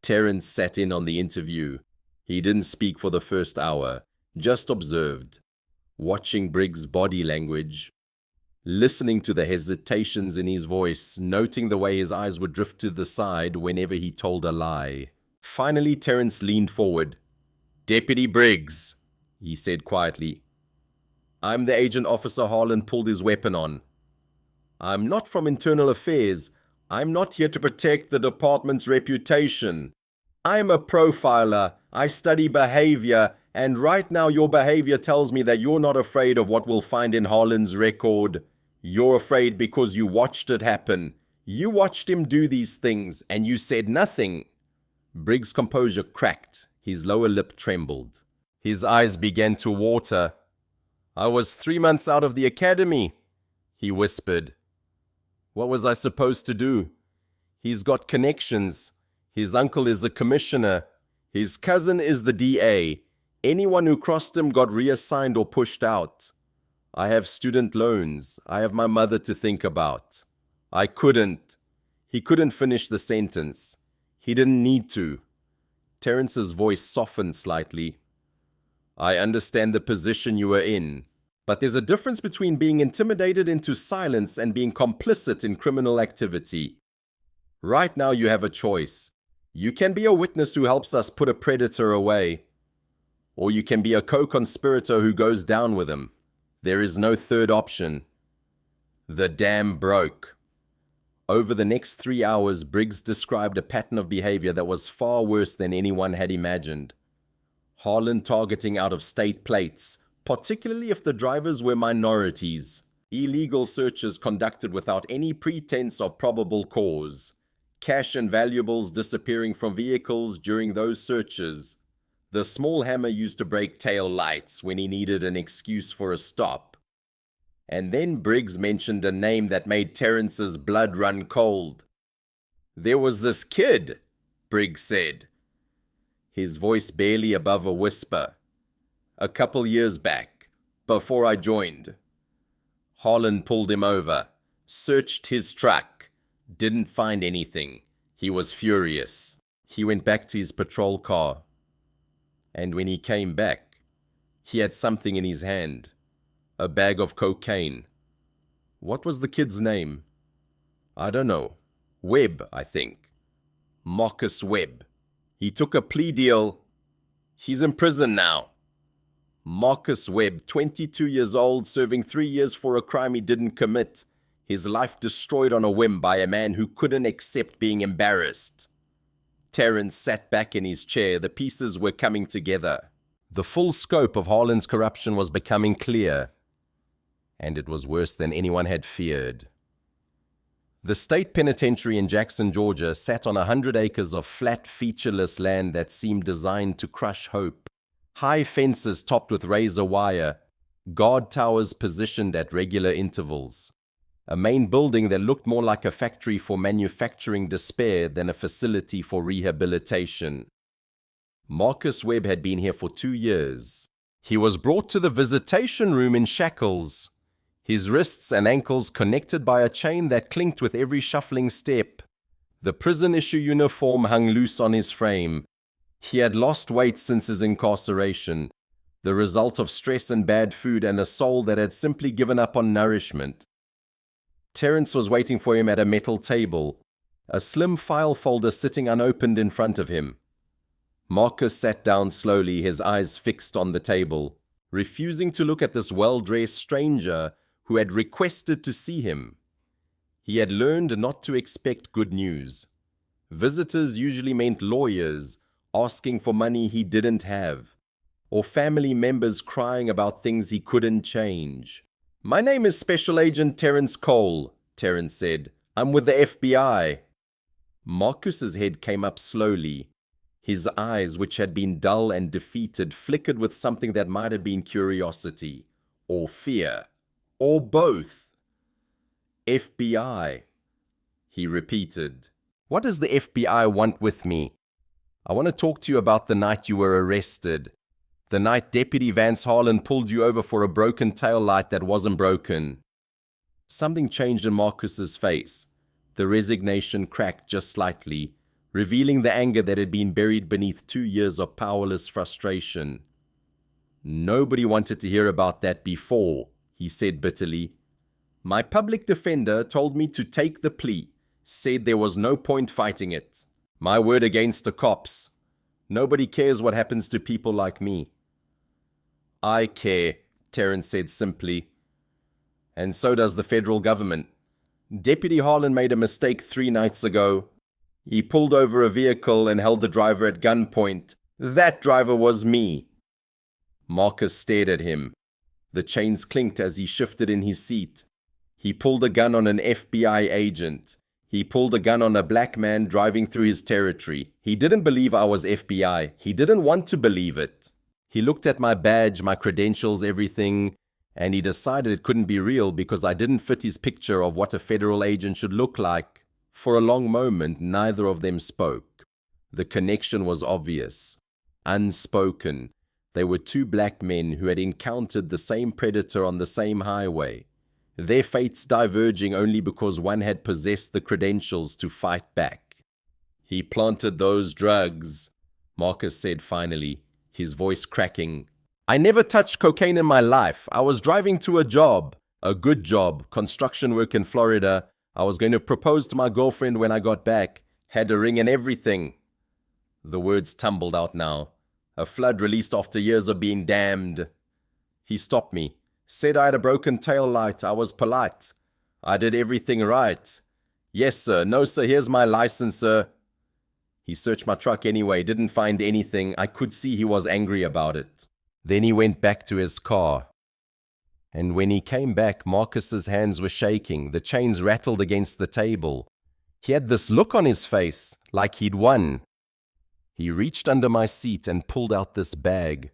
Terence sat in on the interview. He didn't speak for the first hour, just observed, watching Briggs' body language, listening to the hesitations in his voice, noting the way his eyes would drift to the side whenever he told a lie. Finally, Terence leaned forward. "Deputy Briggs," he said quietly. "I'm the agent Officer Harlan pulled his weapon on. I'm not from Internal Affairs. I'm not here to protect the department's reputation. I'm a profiler. I study behavior, and right now your behavior tells me that you're not afraid of what we'll find in Harlan's record. You're afraid because you watched it happen. You watched him do these things, and you said nothing." Briggs' composure cracked. His lower lip trembled. His eyes began to water. "I was 3 months out of the academy," he whispered. "What was I supposed to do? He's got connections. His uncle is a commissioner. His cousin is the DA. Anyone who crossed him got reassigned or pushed out. I have student loans. I have my mother to think about. I couldn't." He couldn't finish the sentence. He didn't need to. Terence's voice softened slightly. "I understand the position you were in, but there's a difference between being intimidated into silence and being complicit in criminal activity. Right now you have a choice. You can be a witness who helps us put a predator away, or you can be a co-conspirator who goes down with him. There is no third option." The dam broke. Over the next 3 hours, Briggs described a pattern of behavior that was far worse than anyone had imagined. Harlan targeting out-of-state plates, particularly if the drivers were minorities. Illegal searches conducted without any pretense of probable cause. Cash and valuables disappearing from vehicles during those searches. The small hammer used to break tail lights when he needed an excuse for a stop. And then Briggs mentioned a name that made Terence's blood run cold. "There was this kid," Briggs said, his voice barely above a whisper. "A couple years back, before I joined." Harlan pulled him over, searched his truck, didn't find anything. He was furious. He went back to his patrol car. And when he came back, he had something in his hand. A bag of cocaine. What was the kid's name? I don't know. Webb, I think. Marcus Webb. He took a plea deal. He's in prison now. Marcus Webb, 22 years old, serving 3 years for a crime he didn't commit. His life destroyed on a whim by a man who couldn't accept being embarrassed. Terence sat back in his chair. The pieces were coming together. The full scope of Harlan's corruption was becoming clear. And it was worse than anyone had feared. The state penitentiary in Jackson, Georgia, sat on 100 acres of flat, featureless land that seemed designed to crush hope. High fences topped with razor wire, guard towers positioned at regular intervals. A main building that looked more like a factory for manufacturing despair than a facility for rehabilitation. Marcus Webb had been here for 2 years. He was brought to the visitation room in shackles, his wrists and ankles connected by a chain that clinked with every shuffling step. The prison-issue uniform hung loose on his frame. He had lost weight since his incarceration, the result of stress and bad food and a soul that had simply given up on nourishment. Terence was waiting for him at a metal table, a slim file folder sitting unopened in front of him. Marcus sat down slowly, his eyes fixed on the table, refusing to look at this well-dressed stranger who had requested to see him. He had learned not to expect good news. Visitors usually meant lawyers asking for money he didn't have, or family members crying about things he couldn't change. "My name is Special Agent Terence Cole," Terence said. "I'm with the FBI." Marcus's head came up slowly. His eyes, which had been dull and defeated, flickered with something that might have been curiosity, or fear, or both? FBI, he repeated. What does the FBI want with me? I want to talk to you about the night you were arrested. The night Deputy Vance Harlan pulled you over for a broken tail light that wasn't broken. Something changed in Marcus's face. The resignation cracked just slightly, revealing the anger that had been buried beneath 2 years of powerless frustration. Nobody wanted to hear about that before, he said bitterly. My public defender told me to take the plea, said there was no point fighting it. My word against the cops. Nobody cares what happens to people like me. I care, Terrence said simply. And so does the federal government. Deputy Harlan made a mistake 3 nights ago. He pulled over a vehicle and held the driver at gunpoint. That driver was me. Marcus stared at him. The chains clinked as he shifted in his seat. He pulled a gun on an FBI agent. He pulled a gun on a black man driving through his territory. He didn't believe I was FBI. He didn't want to believe it. He looked at my badge, my credentials, everything, and he decided it couldn't be real because I didn't fit his picture of what a federal agent should look like. For a long moment, neither of them spoke. The connection was obvious, unspoken. They were 2 black men who had encountered the same predator on the same highway, their fates diverging only because one had possessed the credentials to fight back. He planted those drugs, Marcus said finally, his voice cracking. I never touched cocaine in my life. I was driving to a job, a good job, construction work in Florida. I was going to propose to my girlfriend when I got back. Had a ring and everything. The words tumbled out now. A flood released after years of being damned. He stopped me. Said I had a broken tail light. I was polite. I did everything right. Yes, sir. No, sir. Here's my license, sir. He searched my truck anyway. Didn't find anything. I could see he was angry about it. Then he went back to his car. And when he came back, Marcus's hands were shaking. The chains rattled against the table. He had this look on his face, like he'd won. He reached under my seat and pulled out this bag.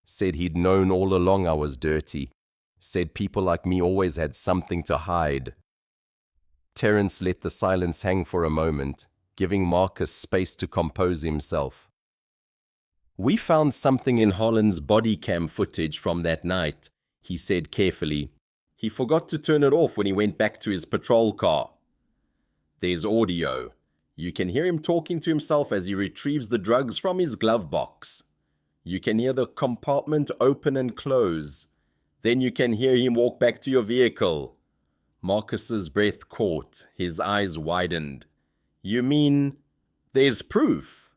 Said he'd known all along I was dirty. Said people like me always had something to hide. Terence let the silence hang for a moment, giving Marcus space to compose himself. We found something in Harlan's bodycam footage from that night, he said carefully. He forgot to turn it off when he went back to his patrol car. There's audio. You can hear him talking to himself as he retrieves the drugs from his glove box. You can hear the compartment open and close. Then you can hear him walk back to your vehicle. Marcus's breath caught, his eyes widened. You mean there's proof?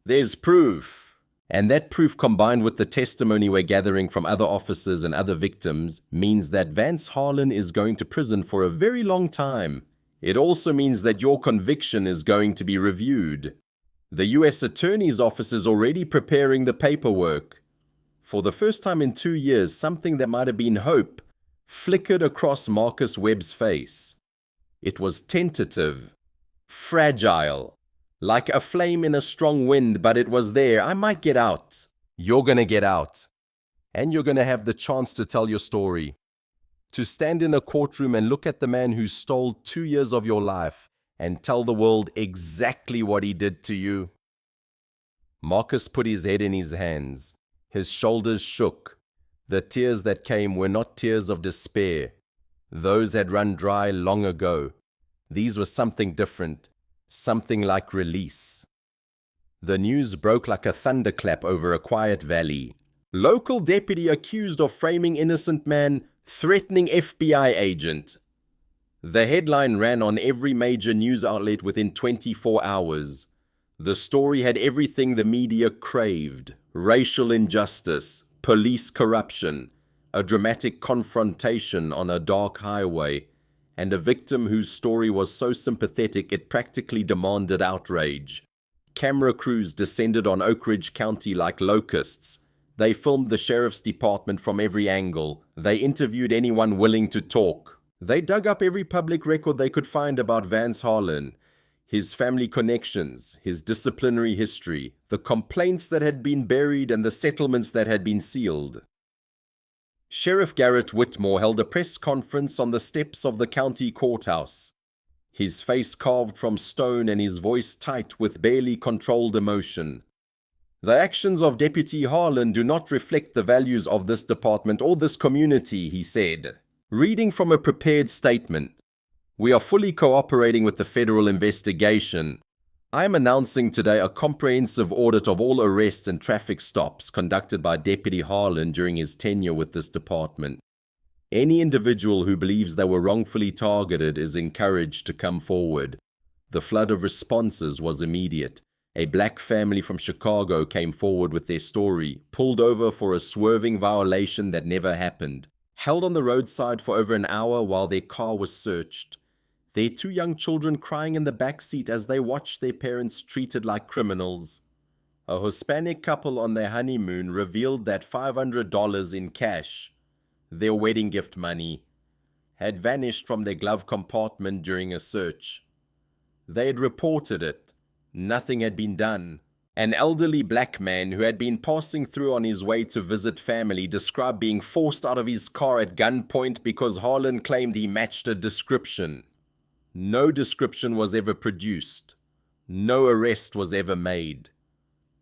There's proof. And that proof, combined with the testimony we're gathering from other officers and other victims, means that Vance Harlan is going to prison for a very long time. It also means that your conviction is going to be reviewed. The U.S. Attorney's Office is already preparing the paperwork. For the first time in 2 years, something that might have been hope flickered across Marcus Webb's face. It was tentative, fragile, like a flame in a strong wind, but it was there. I might get out. You're going to get out. And you're going to have the chance to tell your story. To stand in a courtroom and look at the man who stole 2 years of your life and tell the world exactly what he did to you. Marcus put his head in his hands. His shoulders shook. The tears that came were not tears of despair. Those had run dry long ago. These were something different, something like release. The news broke like a thunderclap over a quiet valley. Local deputy accused of framing innocent man, threatening FBI agent. The headline ran on every major news outlet within 24 hours. The story had everything the media craved: racial injustice, police corruption, a dramatic confrontation on a dark highway, and a victim whose story was so sympathetic it practically demanded outrage. Camera crews descended on Oak Ridge County like locusts. They filmed the sheriff's department from every angle. They interviewed anyone willing to talk. They dug up every public record they could find about Vance Harlan, his family connections, his disciplinary history, the complaints that had been buried and the settlements that had been sealed. Sheriff Garrett Whitmore held a press conference on the steps of the county courthouse, his face carved from stone and his voice tight with barely controlled emotion. The actions of Deputy Harlan do not reflect the values of this department or this community, he said. Reading from a prepared statement, we are fully cooperating with the federal investigation. I am announcing today a comprehensive audit of all arrests and traffic stops conducted by Deputy Harlan during his tenure with this department. Any individual who believes they were wrongfully targeted is encouraged to come forward. The flood of responses was immediate. A black family from Chicago came forward with their story, pulled over for a swerving violation that never happened, held on the roadside for over an hour while their car was searched. Their 2 young children crying in the back seat as they watched their parents treated like criminals. A Hispanic couple on their honeymoon revealed that $500 in cash, their wedding gift money, had vanished from their glove compartment during a search. They had reported it. Nothing had been done. An elderly black man who had been passing through on his way to visit family described being forced out of his car at gunpoint because Harlan claimed he matched a description. No description was ever produced. No arrest was ever made.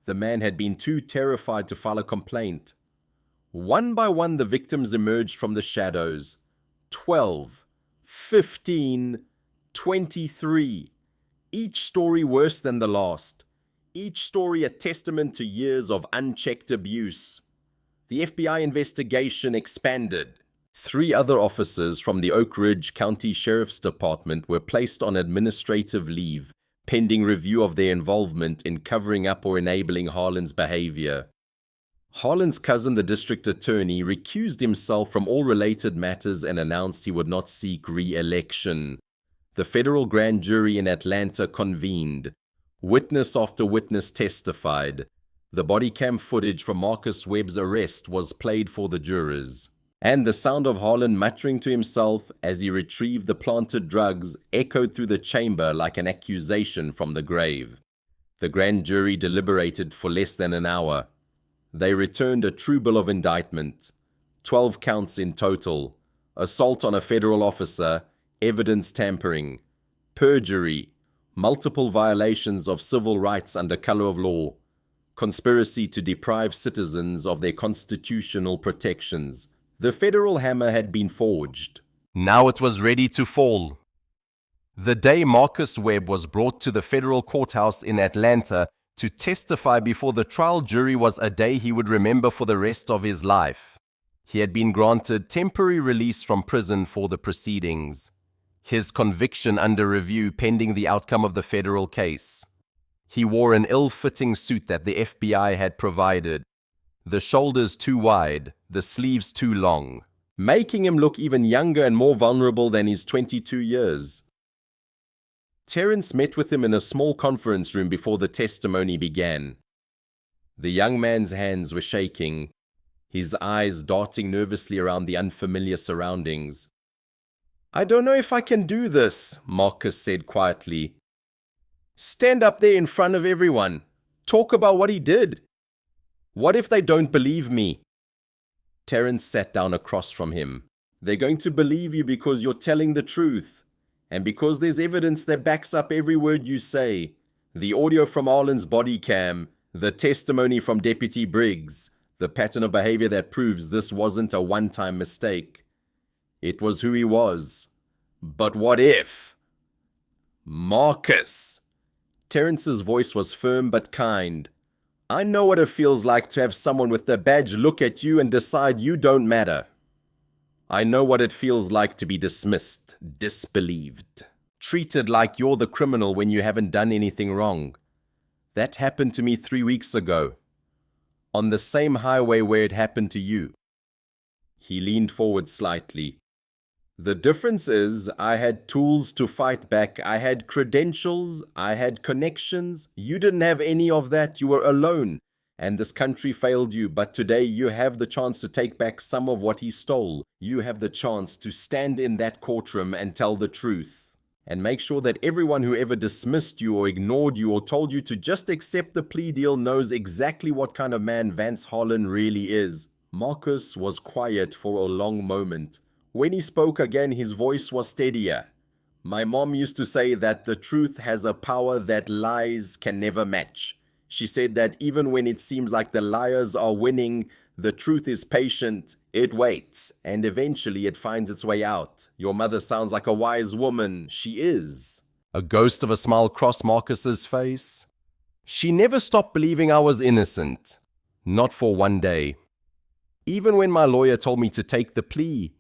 The man had been too terrified to file a complaint. One by one, the victims emerged from the shadows. 12, 15, 23. Each story worse than the last. Each story a testament to years of unchecked abuse. The FBI investigation expanded. 3 other officers from the Oak Ridge County Sheriff's Department were placed on administrative leave, pending review of their involvement in covering up or enabling Harlan's behavior. Harlan's cousin, the district attorney, recused himself from all related matters and announced he would not seek re-election. The federal grand jury in Atlanta convened. Witness after witness testified. The bodycam footage from Marcus Webb's arrest was played for the jurors, and the sound of Harlan muttering to himself as he retrieved the planted drugs echoed through the chamber like an accusation from the grave. The grand jury deliberated for less than an hour. They returned a true bill of indictment, 12 counts in total: assault on a federal officer, evidence tampering, perjury, multiple violations of civil rights under color of law, conspiracy to deprive citizens of their constitutional protections. The federal hammer had been forged. Now it was ready to fall. The day Marcus Webb was brought to the federal courthouse in Atlanta to testify before the trial jury was a day he would remember for the rest of his life. He had been granted temporary release from prison for the proceedings. His conviction under review pending the outcome of the federal case. He wore an ill-fitting suit that the FBI had provided. The shoulders too wide, the sleeves too long, making him look even younger and more vulnerable than his 22 years. Terrence met with him in a small conference room before the testimony began. The young man's hands were shaking, his eyes darting nervously around the unfamiliar surroundings. "I don't know if I can do this," Marcus said quietly. "Stand up there in front of everyone. Talk about what he did. What if they don't believe me?" Terrence sat down across from him. "They're going to believe you because you're telling the truth, and because there's evidence that backs up every word you say. The audio from Harlan's body cam, the testimony from Deputy Briggs, the pattern of behavior that proves this wasn't a one-time mistake. It was who he was. But what if?" "Marcus!" Terrence's voice was firm but kind. "I know what it feels like to have someone with a badge look at you and decide you don't matter. I know what it feels like to be dismissed, disbelieved, treated like you're the criminal when you haven't done anything wrong. That happened to me 3 weeks ago, on the same highway where it happened to you." He leaned forward slightly. "The difference is I had tools to fight back. I had credentials. I had connections. You didn't have any of that. You were alone. And this country failed you. But today you have the chance to take back some of what he stole. You have the chance to stand in that courtroom and tell the truth. And make sure that everyone who ever dismissed you or ignored you or told you to just accept the plea deal knows exactly what kind of man Vance Harlan really is." Marcus was quiet for a long moment. When he spoke again, his voice was steadier. My mom used to say that the truth has a power that lies can never match. She said that even when it seems like the liars are winning, the truth is patient, it waits, and eventually it finds its way out. Your mother sounds like a wise woman. She is. A ghost of a smile crossed Marcus's face. She never stopped believing I was innocent. Not for one day. Even when my lawyer told me to take the plea.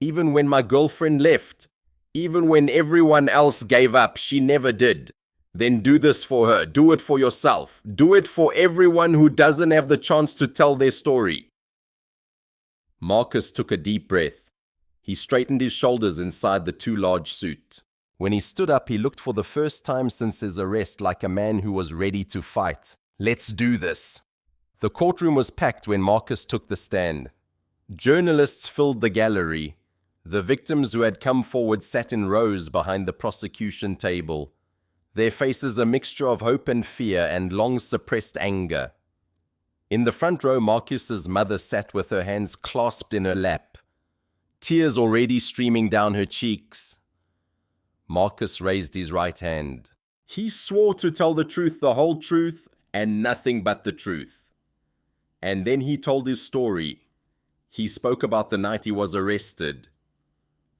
Even when my girlfriend left. Even when everyone else gave up, she never did. Then do this for her. Do it for yourself. Do it for everyone who doesn't have the chance to tell their story. Marcus took a deep breath. He straightened his shoulders inside the too large suit. When he stood up, he looked for the first time since his arrest like a man who was ready to fight. Let's do this. The courtroom was packed when Marcus took the stand. Journalists filled the gallery. The victims who had come forward sat in rows behind the prosecution table. Their faces a mixture of hope and fear and long-suppressed anger. In the front row, Marcus's mother sat with her hands clasped in her lap, tears already streaming down her cheeks. Marcus raised his right hand. He swore to tell the truth, the whole truth, and nothing but the truth. And then he told his story. He spoke about the night he was arrested.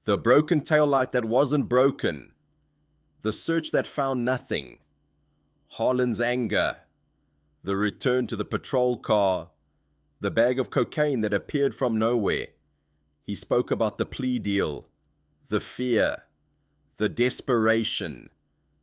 The broken taillight that wasn't broken. The search that found nothing. Harlan's anger. The return to the patrol car. The bag of cocaine that appeared from nowhere. He spoke about the plea deal. The fear. The desperation.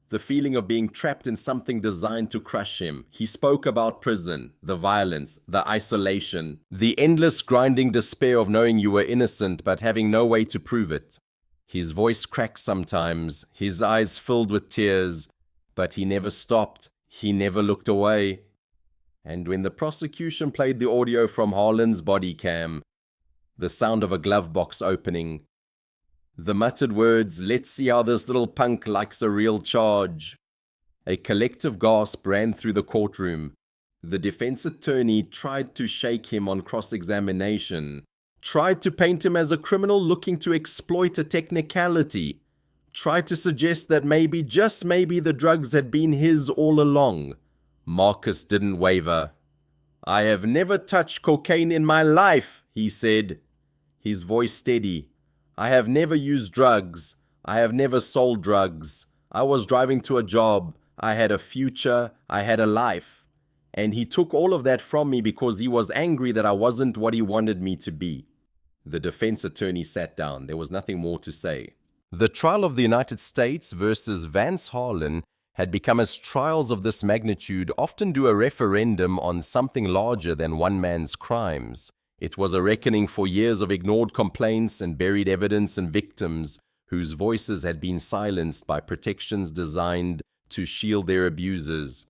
The feeling of being trapped in something designed to crush him. He spoke about prison, the violence, the isolation, the endless grinding despair of knowing you were innocent but having no way to prove it. His voice cracked sometimes, his eyes filled with tears, but he never stopped, he never looked away. And when the prosecution played the audio from Harlan's bodycam, the sound of a glove box opening, the muttered words, "Let's see how this little punk likes a real charge." A collective gasp ran through the courtroom. The defense attorney tried to shake him on cross-examination, tried to paint him as a criminal looking to exploit a technicality, tried to suggest that maybe, just maybe, the drugs had been his all along. Marcus didn't waver. "I have never touched cocaine in my life," he said, his voice steady. "I have never used drugs. I have never sold drugs. I was driving to a job. I had a future. I had a life. And he took all of that from me because he was angry that I wasn't what he wanted me to be." The defense attorney sat down. There was nothing more to say. The trial of the United States versus Vance Harlan had become, as trials of this magnitude often do, a referendum on something larger than one man's crimes. It was a reckoning for years of ignored complaints and buried evidence and victims whose voices had been silenced by protections designed to shield their abusers.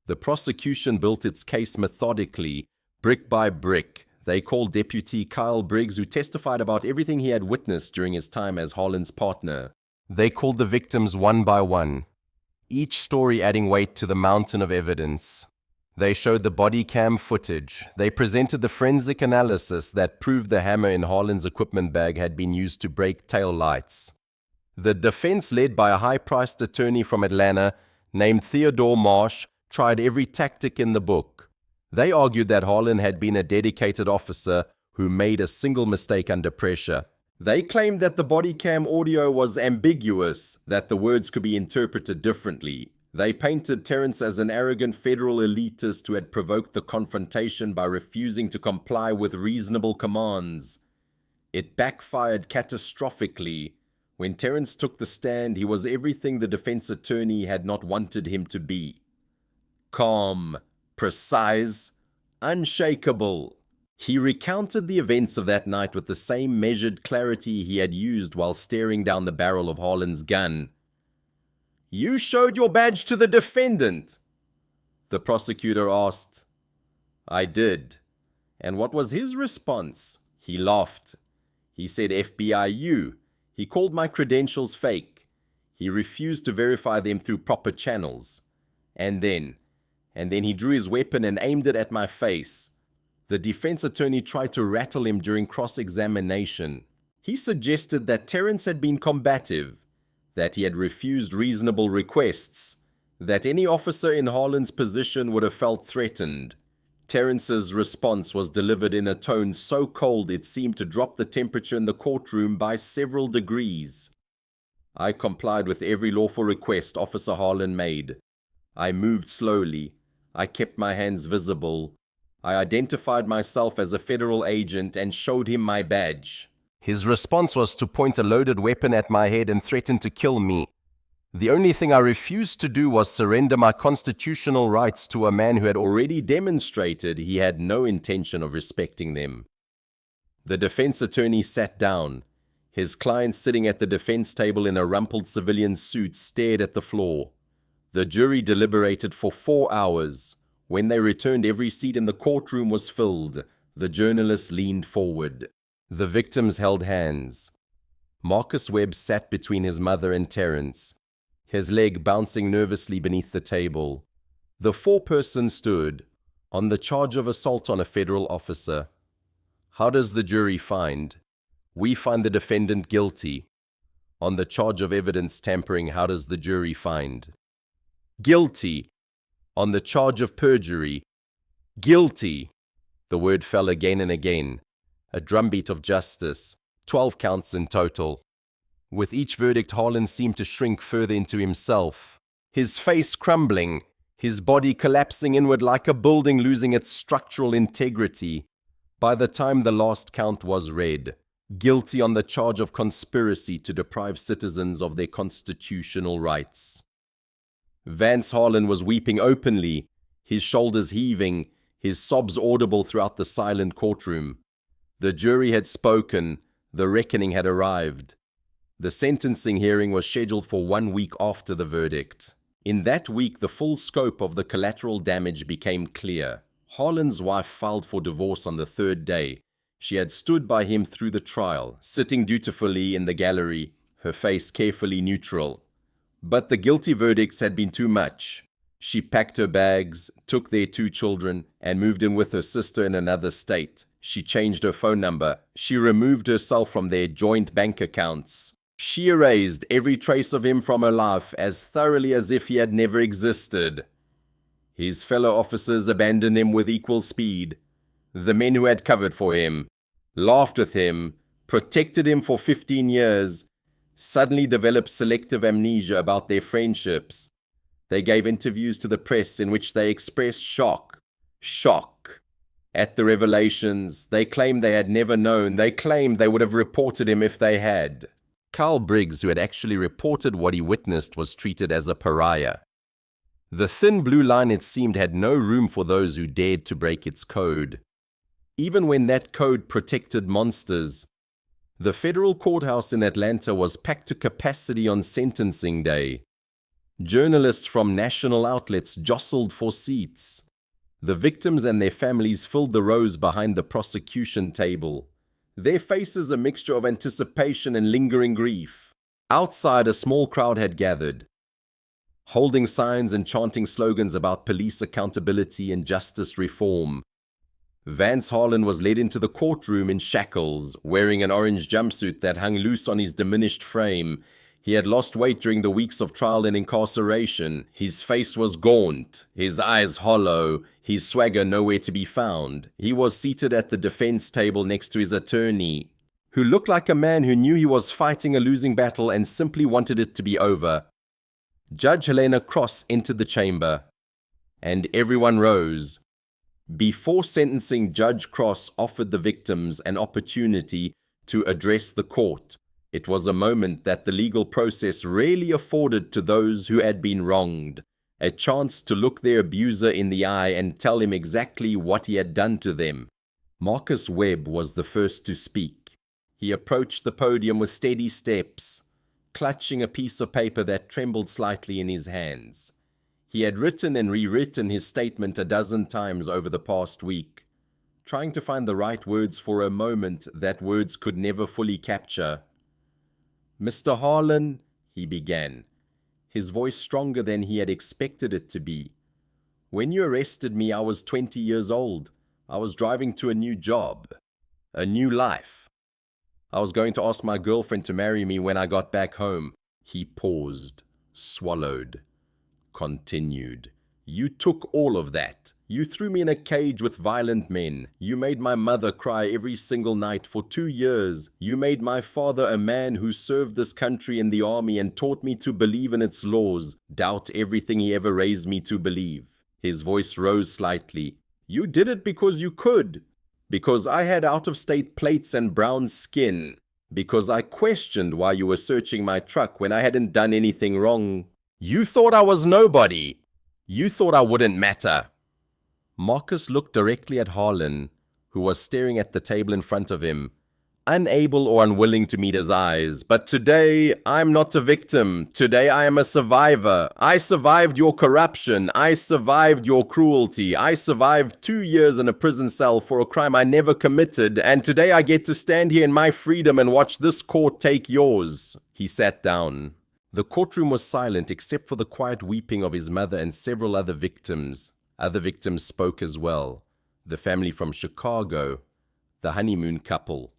The prosecution built its case methodically, brick by brick. They called Deputy Kyle Briggs, who testified about everything he had witnessed during his time as Harlan's partner. They called the victims one by one, each story adding weight to the mountain of evidence. They showed the body cam footage. They presented the forensic analysis that proved the hammer in Harlan's equipment bag had been used to break tail lights. The defense, led by a high-priced attorney from Atlanta named Theodore Marsh, tried every tactic in the book. They argued that Harlan had been a dedicated officer who made a single mistake under pressure. They claimed that the body cam audio was ambiguous, that the words could be interpreted differently. They painted Terrence as an arrogant federal elitist who had provoked the confrontation by refusing to comply with reasonable commands. It backfired catastrophically. When Terrence took the stand, he was everything the defense attorney had not wanted him to be. Calm, precise, unshakable. He recounted the events of that night with the same measured clarity he had used while staring down the barrel of Harlan's gun. "You showed your badge to the defendant?" the prosecutor asked. "I did." And what was his response? He laughed. He said FBIU. He called my credentials fake. He refused to verify them through proper channels. And then he drew his weapon and aimed it at my face. The defense attorney tried to rattle him during cross-examination. He suggested that Terence had been combative, that he had refused reasonable requests, that any officer in Harlan's position would have felt threatened. Terence's response was delivered in a tone so cold it seemed to drop the temperature in the courtroom by several degrees. I complied with every lawful request Officer Harlan made. I moved slowly. I kept my hands visible. I identified myself as a federal agent and showed him my badge. His response was to point a loaded weapon at my head and threaten to kill me. The only thing I refused to do was surrender my constitutional rights to a man who had already demonstrated he had no intention of respecting them. The defense attorney sat down. His client, sitting at the defense table in a rumpled civilian suit, stared at the floor. The jury deliberated for 4 hours. When they returned, every seat in the courtroom was filled. The journalist leaned forward. The victims held hands. Marcus Webb sat between his mother and Terence, his leg bouncing nervously beneath the table. The foreperson stood, on the charge of assault on a federal officer. How does the jury find? We find the defendant guilty. On the charge of evidence tampering, how does the jury find? Guilty. On the charge of perjury. Guilty. The word fell again and again. A drumbeat of justice. 12 counts in total. With each verdict, Harlan seemed to shrink further into himself, his face crumbling, his body collapsing inward like a building losing its structural integrity. By the time the last count was read, guilty on the charge of conspiracy to deprive citizens of their constitutional rights. Vance Harlan was weeping openly, his shoulders heaving, his sobs audible throughout the silent courtroom. The jury had spoken, the reckoning had arrived. The sentencing hearing was scheduled for 1 week after the verdict. In that week, the full scope of the collateral damage became clear. Harlan's wife filed for divorce on the 3rd day. She had stood by him through the trial, sitting dutifully in the gallery, her face carefully neutral. But the guilty verdicts had been too much. She packed her bags, took their 2 children, and moved in with her sister in another state. She changed her phone number. She removed herself from their joint bank accounts. She erased every trace of him from her life as thoroughly as if he had never existed. His fellow officers abandoned him with equal speed. The men who had covered for him, laughed with him, protected him for 15 years, suddenly developed selective amnesia about their friendships. They gave interviews to the press in which they expressed shock at the revelations. They claimed they had never known. They claimed they would have reported him if they had. Carl Briggs, who had actually reported what he witnessed, was treated as a pariah. The thin blue line, it seemed, had no room for those who dared to break its code. Even when that code protected monsters, the federal courthouse in Atlanta was packed to capacity on sentencing day. Journalists from national outlets jostled for seats. The victims and their families filled the rows behind the prosecution table, their faces a mixture of anticipation and lingering grief. Outside, a small crowd had gathered, holding signs and chanting slogans about police accountability and justice reform. Vance Harlan was led into the courtroom in shackles, wearing an orange jumpsuit that hung loose on his diminished frame. He had lost weight during the weeks of trial and incarceration. His face was gaunt, his eyes hollow, his swagger nowhere to be found. He was seated at the defense table next to his attorney, who looked like a man who knew he was fighting a losing battle and simply wanted it to be over. Judge Helena Cross entered the chamber, and everyone rose. Before sentencing, Judge Cross offered the victims an opportunity to address the court. It was a moment that the legal process rarely afforded to those who had been wronged, a chance to look their abuser in the eye and tell him exactly what he had done to them. Marcus Webb was the first to speak. He approached the podium with steady steps, clutching a piece of paper that trembled slightly in his hands. He had written and rewritten his statement a dozen times over the past week, trying to find the right words for a moment that words could never fully capture. "Mr. Harlan," he began, his voice stronger than he had expected it to be. "When you arrested me, I was 20 years old. I was driving to a new job, a new life. I was going to ask my girlfriend to marry me when I got back home. He paused, swallowed, continued. You took all of that. You threw me in a cage with violent men. You made my mother cry every single night for 2 years. You made my father a man who served this country in the army and taught me to believe in its laws, doubt everything he ever raised me to believe. His voice rose slightly. You did it because you could. Because I had out-of-state plates and brown skin. Because I questioned why you were searching my truck when I hadn't done anything wrong. You thought I was nobody. You thought I wouldn't matter. Marcus looked directly at Harlan, who was staring at the table in front of him, unable or unwilling to meet his eyes. But today, I'm not a victim. Today, I am a survivor. I survived your corruption. I survived your cruelty. I survived 2 years in a prison cell for a crime I never committed. And today, I get to stand here in my freedom and watch this court take yours. He sat down. The courtroom was silent except for the quiet weeping of his mother and several other victims. Other victims spoke as well. The family from Chicago, the honeymoon couple,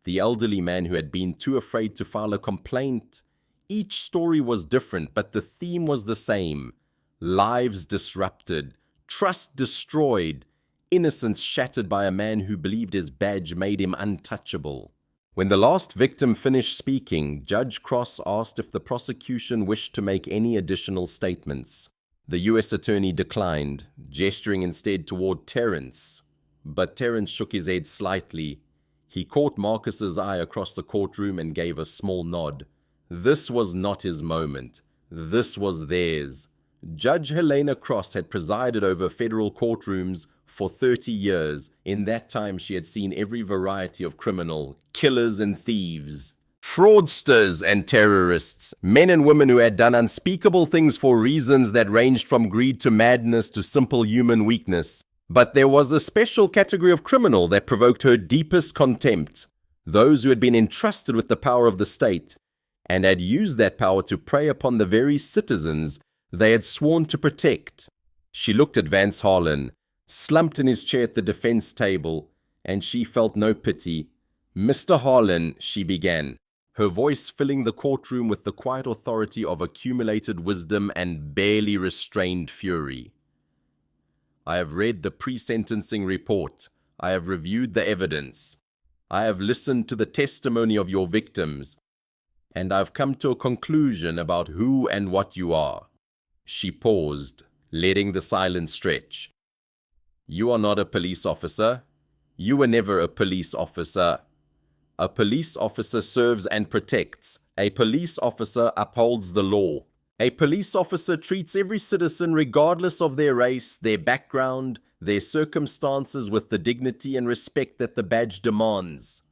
the elderly man who had been too afraid to file a complaint. Each story was different, but the theme was the same. Lives disrupted, trust destroyed, innocence shattered by a man who believed his badge made him untouchable. When the last victim finished speaking, Judge Cross asked if the prosecution wished to make any additional statements. The U.S. attorney declined, gesturing instead toward Terence. But Terence shook his head slightly. He caught Marcus's eye across the courtroom and gave a small nod. This was not his moment. This was theirs. Judge Helena Cross had presided over federal courtrooms for 30 years. In that time, she had seen every variety of criminal, killers and thieves, fraudsters and terrorists, men and women who had done unspeakable things for reasons that ranged from greed to madness to simple human weakness. But there was a special category of criminal that provoked her deepest contempt. Those who had been entrusted with the power of the state and had used that power to prey upon the very citizens they had sworn to protect. She looked at Vance Harlan, slumped in his chair at the defense table, and she felt no pity. Mr. Harlan, she began, her voice filling the courtroom with the quiet authority of accumulated wisdom and barely restrained fury. I have read the pre-sentencing report. I have reviewed the evidence. I have listened to the testimony of your victims, and I've come to a conclusion about who and what you are. She paused, letting the silence stretch. You are not a police officer. You were never a police officer. A police officer serves and protects. A police officer upholds the law. A police officer treats every citizen regardless of their race, their background, their circumstances with the dignity and respect that the badge demands.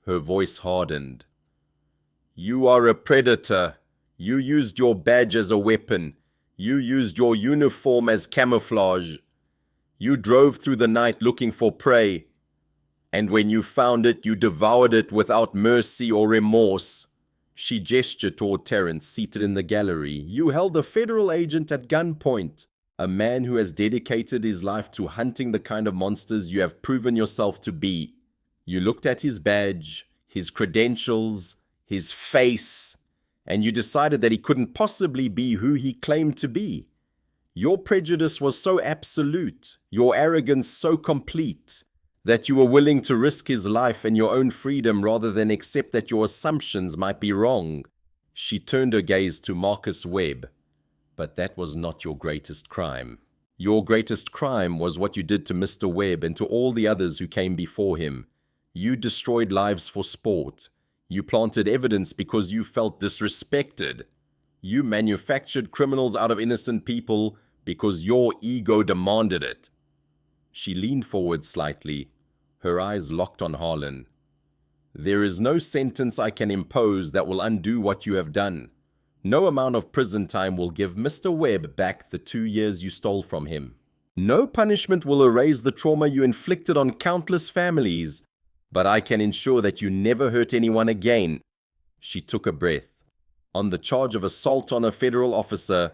Her voice hardened. You are a predator. You used your badge as a weapon. You used your uniform as camouflage. You drove through the night looking for prey. And when you found it, you devoured it without mercy or remorse. She gestured toward Terence, seated in the gallery. You held a federal agent at gunpoint, a man who has dedicated his life to hunting the kind of monsters you have proven yourself to be. You looked at his badge, his credentials, his face, and you decided that he couldn't possibly be who he claimed to be. Your prejudice was so absolute, your arrogance so complete, that you were willing to risk his life and your own freedom rather than accept that your assumptions might be wrong. She turned her gaze to Marcus Webb. But that was not your greatest crime. Your greatest crime was what you did to Mr. Webb and to all the others who came before him. You destroyed lives for sport. You planted evidence because you felt disrespected. You manufactured criminals out of innocent people because your ego demanded it. She leaned forward slightly, her eyes locked on Harlan. There is no sentence I can impose that will undo what you have done. No amount of prison time will give Mr. Webb back the 2 years you stole from him. No punishment will erase the trauma you inflicted on countless families, but I can ensure that you never hurt anyone again. She took a breath. On the charge of assault on a federal officer,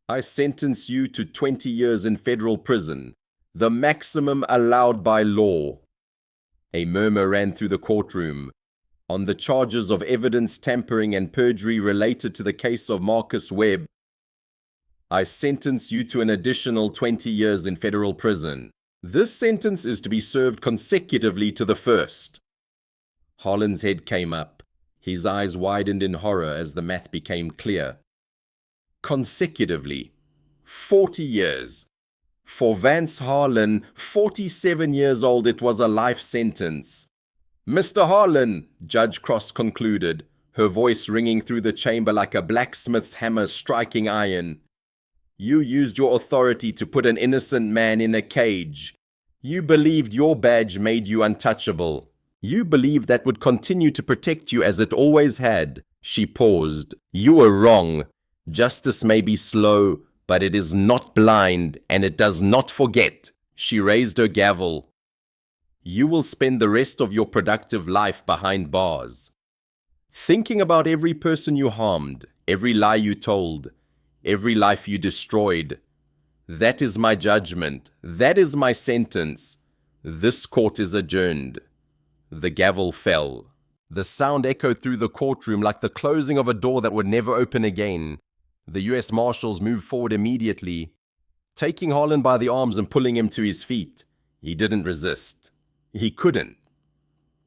I sentence you to 20 years in federal prison. The maximum allowed by law. A murmur ran through the courtroom. On the charges of evidence tampering and perjury related to the case of Marcus Webb, I sentence you to an additional 20 years in federal prison. This sentence is to be served consecutively to the first. Harlan's head came up. His eyes widened in horror as the math became clear. Consecutively. 40 years. For Vance Harlan, 47 years old, it was a life sentence. Mr. Harlan, Judge Cross concluded, her voice ringing through the chamber like a blacksmith's hammer striking iron. You used your authority to put an innocent man in a cage. You believed your badge made you untouchable. You believed that would continue to protect you as it always had. She paused. You were wrong. Justice may be slow, but it is not blind, and it does not forget. She raised her gavel. You will spend the rest of your productive life behind bars, thinking about every person you harmed, every lie you told, every life you destroyed. That is my judgment. That is my sentence. This court is adjourned. The gavel fell. The sound echoed through the courtroom like the closing of a door that would never open again. The U.S. Marshals moved forward immediately, taking Harlan by the arms and pulling him to his feet. He didn't resist. He couldn't.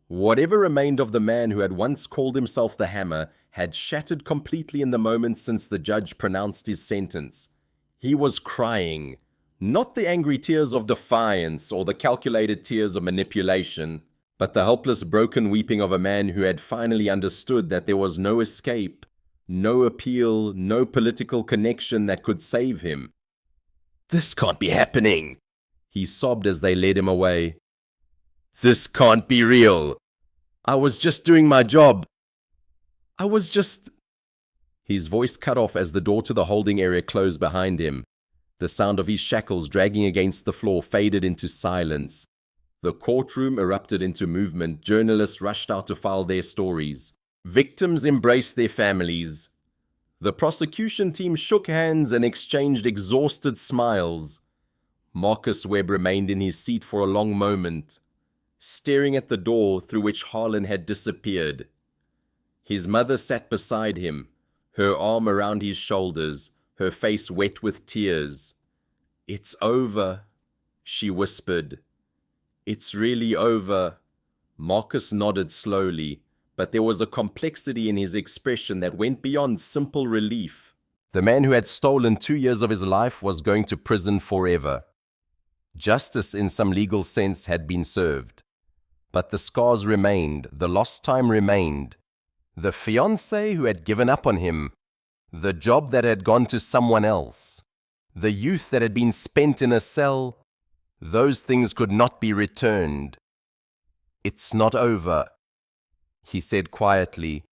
Whatever remained of the man who had once called himself the Hammer had shattered completely in the moment since the judge pronounced his sentence. He was crying, not the angry tears of defiance or the calculated tears of manipulation, but the helpless broken weeping of a man who had finally understood that there was no escape, no appeal, no political connection that could save him. This can't be happening, he sobbed as they led him away. This can't be real. I was just doing my job. His voice cut off as the door to the holding area closed behind him. The sound of his shackles dragging against the floor faded into silence. The courtroom erupted into movement. Journalists rushed out to file their stories. Victims embraced their families. The prosecution team shook hands and exchanged exhausted smiles. Marcus Webb remained in his seat for a long moment, staring at the door through which Harlan had disappeared. His mother sat beside him, her arm around his shoulders, her face wet with tears. "It's over," she whispered. "It's really over." Marcus nodded slowly, but there was a complexity in his expression that went beyond simple relief. The man who had stolen 2 years of his life was going to prison forever. Justice in some legal sense had been served. But the scars remained, the lost time remained. The fiancé who had given up on him, the job that had gone to someone else, the youth that had been spent in a cell, those things could not be returned. "It's not over," he said quietly.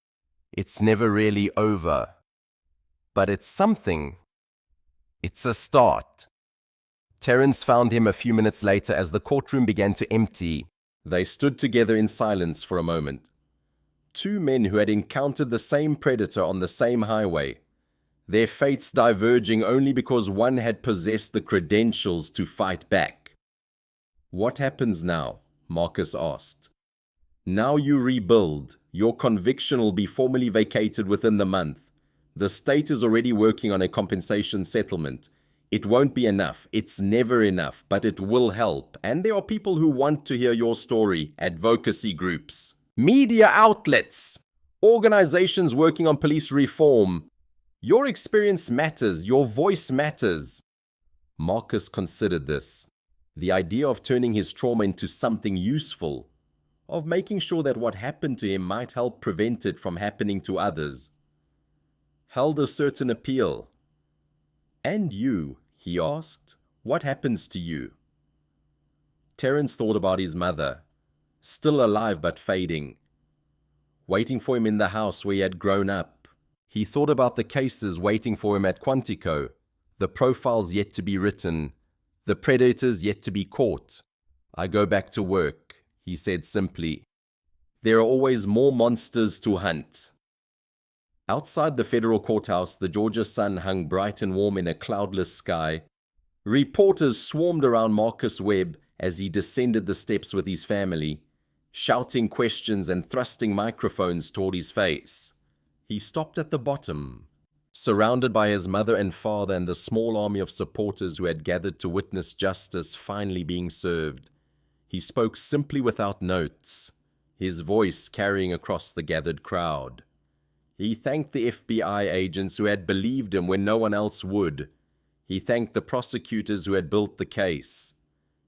"It's never really over. But it's something. It's a start." Terence found him a few minutes later as the courtroom began to empty. They stood together in silence for a moment. Two men who had encountered the same predator on the same highway, their fates diverging only because one had possessed the credentials to fight back. "What happens now?" Marcus asked. "Now you rebuild. Your conviction will be formally vacated within the month. The state is already working on a compensation settlement. It won't be enough. It's never enough, but it will help. And there are people who want to hear your story. Advocacy groups, media outlets, organizations working on police reform. Your experience matters. Your voice matters." Marcus considered this. The idea of turning his trauma into something useful, of making sure that what happened to him might help prevent it from happening to others, held a certain appeal. "And you?" he asked. "What happens to you?" Terence thought about his mother, still alive but fading, waiting for him in the house where he had grown up. He thought about the cases waiting for him at Quantico, the profiles yet to be written, the predators yet to be caught. "I go back to work," he said simply. "There are always more monsters to hunt." Outside the federal courthouse, the Georgia sun hung bright and warm in a cloudless sky. Reporters swarmed around Marcus Webb as he descended the steps with his family, shouting questions and thrusting microphones toward his face. He stopped at the bottom, surrounded by his mother and father and the small army of supporters who had gathered to witness justice finally being served. He spoke simply without notes, his voice carrying across the gathered crowd. He thanked the FBI agents who had believed him when no one else would. He thanked the prosecutors who had built the case.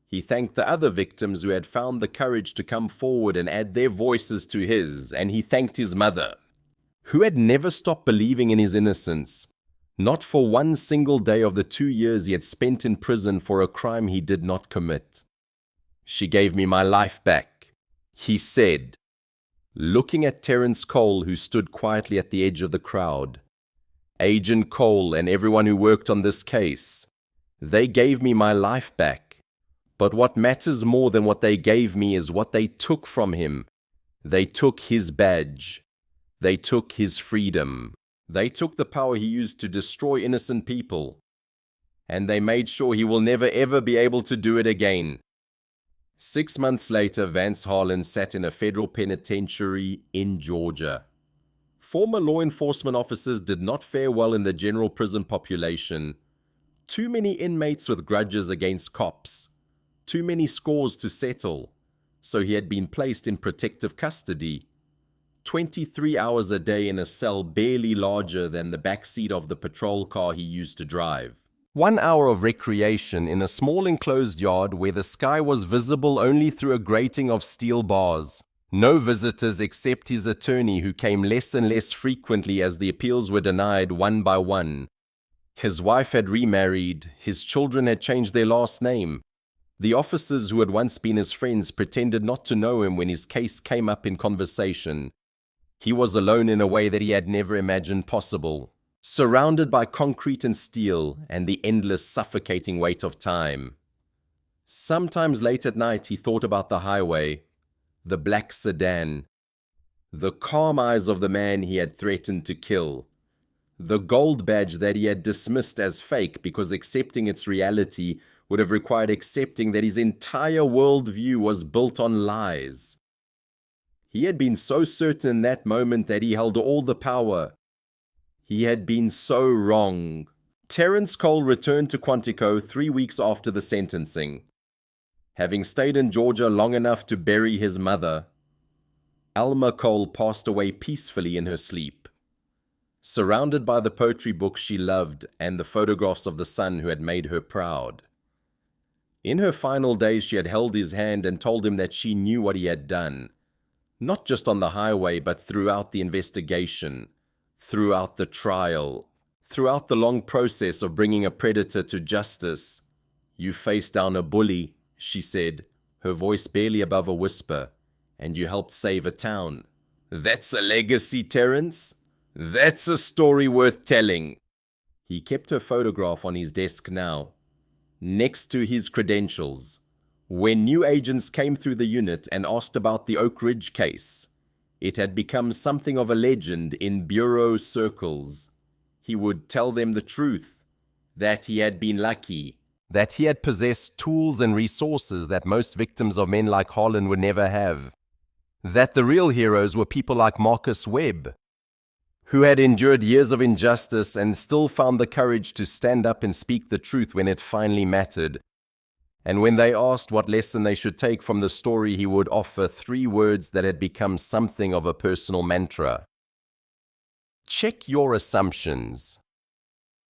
He thanked the other victims who had found the courage to come forward and add their voices to his, and he thanked his mother, who had never stopped believing in his innocence, not for one single day of the 2 years he had spent in prison for a crime he did not commit. "She gave me my life back," he said, looking at Terence Cole, who stood quietly at the edge of the crowd. "Agent Cole and everyone who worked on this case, they gave me my life back. But what matters more than what they gave me is what they took from him. They took his badge. They took his freedom. They took the power he used to destroy innocent people. And they made sure he will never ever be able to do it again." 6 months later, Vance Harlan sat in a federal penitentiary in Georgia. Former law enforcement officers did not fare well in the general prison population. Too many inmates with grudges against cops. Too many scores to settle, so he had been placed in protective custody. 23 hours a day in a cell barely larger than the backseat of the patrol car he used to drive. 1 hour of recreation in a small enclosed yard where the sky was visible only through a grating of steel bars. No visitors except his attorney, who came less and less frequently as the appeals were denied one by one. His wife had remarried, his children had changed their last name. The officers who had once been his friends pretended not to know him when his case came up in conversation. He was alone in a way that he had never imagined possible, surrounded by concrete and steel and the endless suffocating weight of time. Sometimes late at night he thought about the highway, the black sedan, the calm eyes of the man he had threatened to kill, the gold badge that he had dismissed as fake because accepting its reality would have required accepting that his entire worldview was built on lies. He had been so certain in that moment that he held all the power. He had been so wrong. Terence Cole returned to Quantico 3 weeks after the sentencing. Having stayed in Georgia long enough to bury his mother, Alma Cole passed away peacefully in her sleep, surrounded by the poetry books she loved and the photographs of the son who had made her proud. In her final days, she had held his hand and told him that she knew what he had done, not just on the highway, but throughout the investigation, throughout the trial, throughout the long process of bringing a predator to justice. "You faced down a bully," she said, her voice barely above a whisper, "and you helped save a town. That's a legacy, Terence. That's a story worth telling." He kept her photograph on his desk now, next to his credentials. When new agents came through the unit and asked about the Oak Ridge case, it had become something of a legend in bureau circles. He would tell them the truth, that he had been lucky, that he had possessed tools and resources that most victims of men like Harlan would never have, that the real heroes were people like Marcus Webb, who had endured years of injustice and still found the courage to stand up and speak the truth when it finally mattered. And when they asked what lesson they should take from the story, he would offer 3 words that had become something of a personal mantra. Check your assumptions.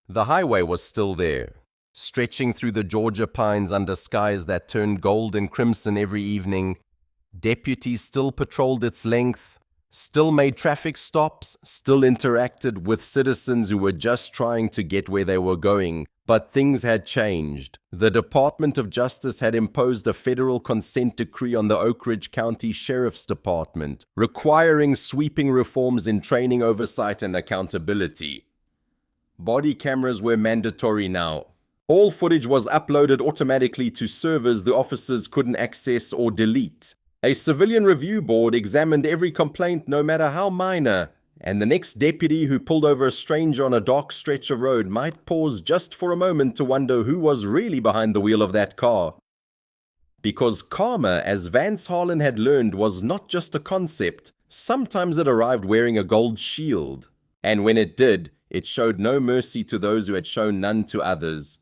The highway was still there, stretching through the Georgia pines under skies that turned gold and crimson every evening. Deputies still patrolled its length, still made traffic stops, still interacted with citizens who were just trying to get where they were going. But things had changed. The Department of Justice had imposed a federal consent decree on the Oak Ridge County Sheriff's Department, requiring sweeping reforms in training, oversight, and accountability. Body cameras were mandatory now. All footage was uploaded automatically to servers the officers couldn't access or delete. A civilian review board examined every complaint, no matter how minor, And the next deputy who pulled over a stranger on a dark stretch of road might pause just for a moment to wonder who was really behind the wheel of that car. Because karma, as Vance Harlan had learned, was not just a concept. Sometimes it arrived wearing a gold shield. And when it did, it showed no mercy to those who had shown none to others.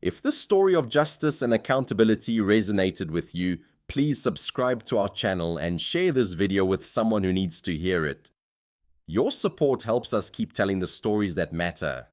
If this story of justice and accountability resonated with you, please subscribe to our channel and share this video with someone who needs to hear it. Your support helps us keep telling the stories that matter.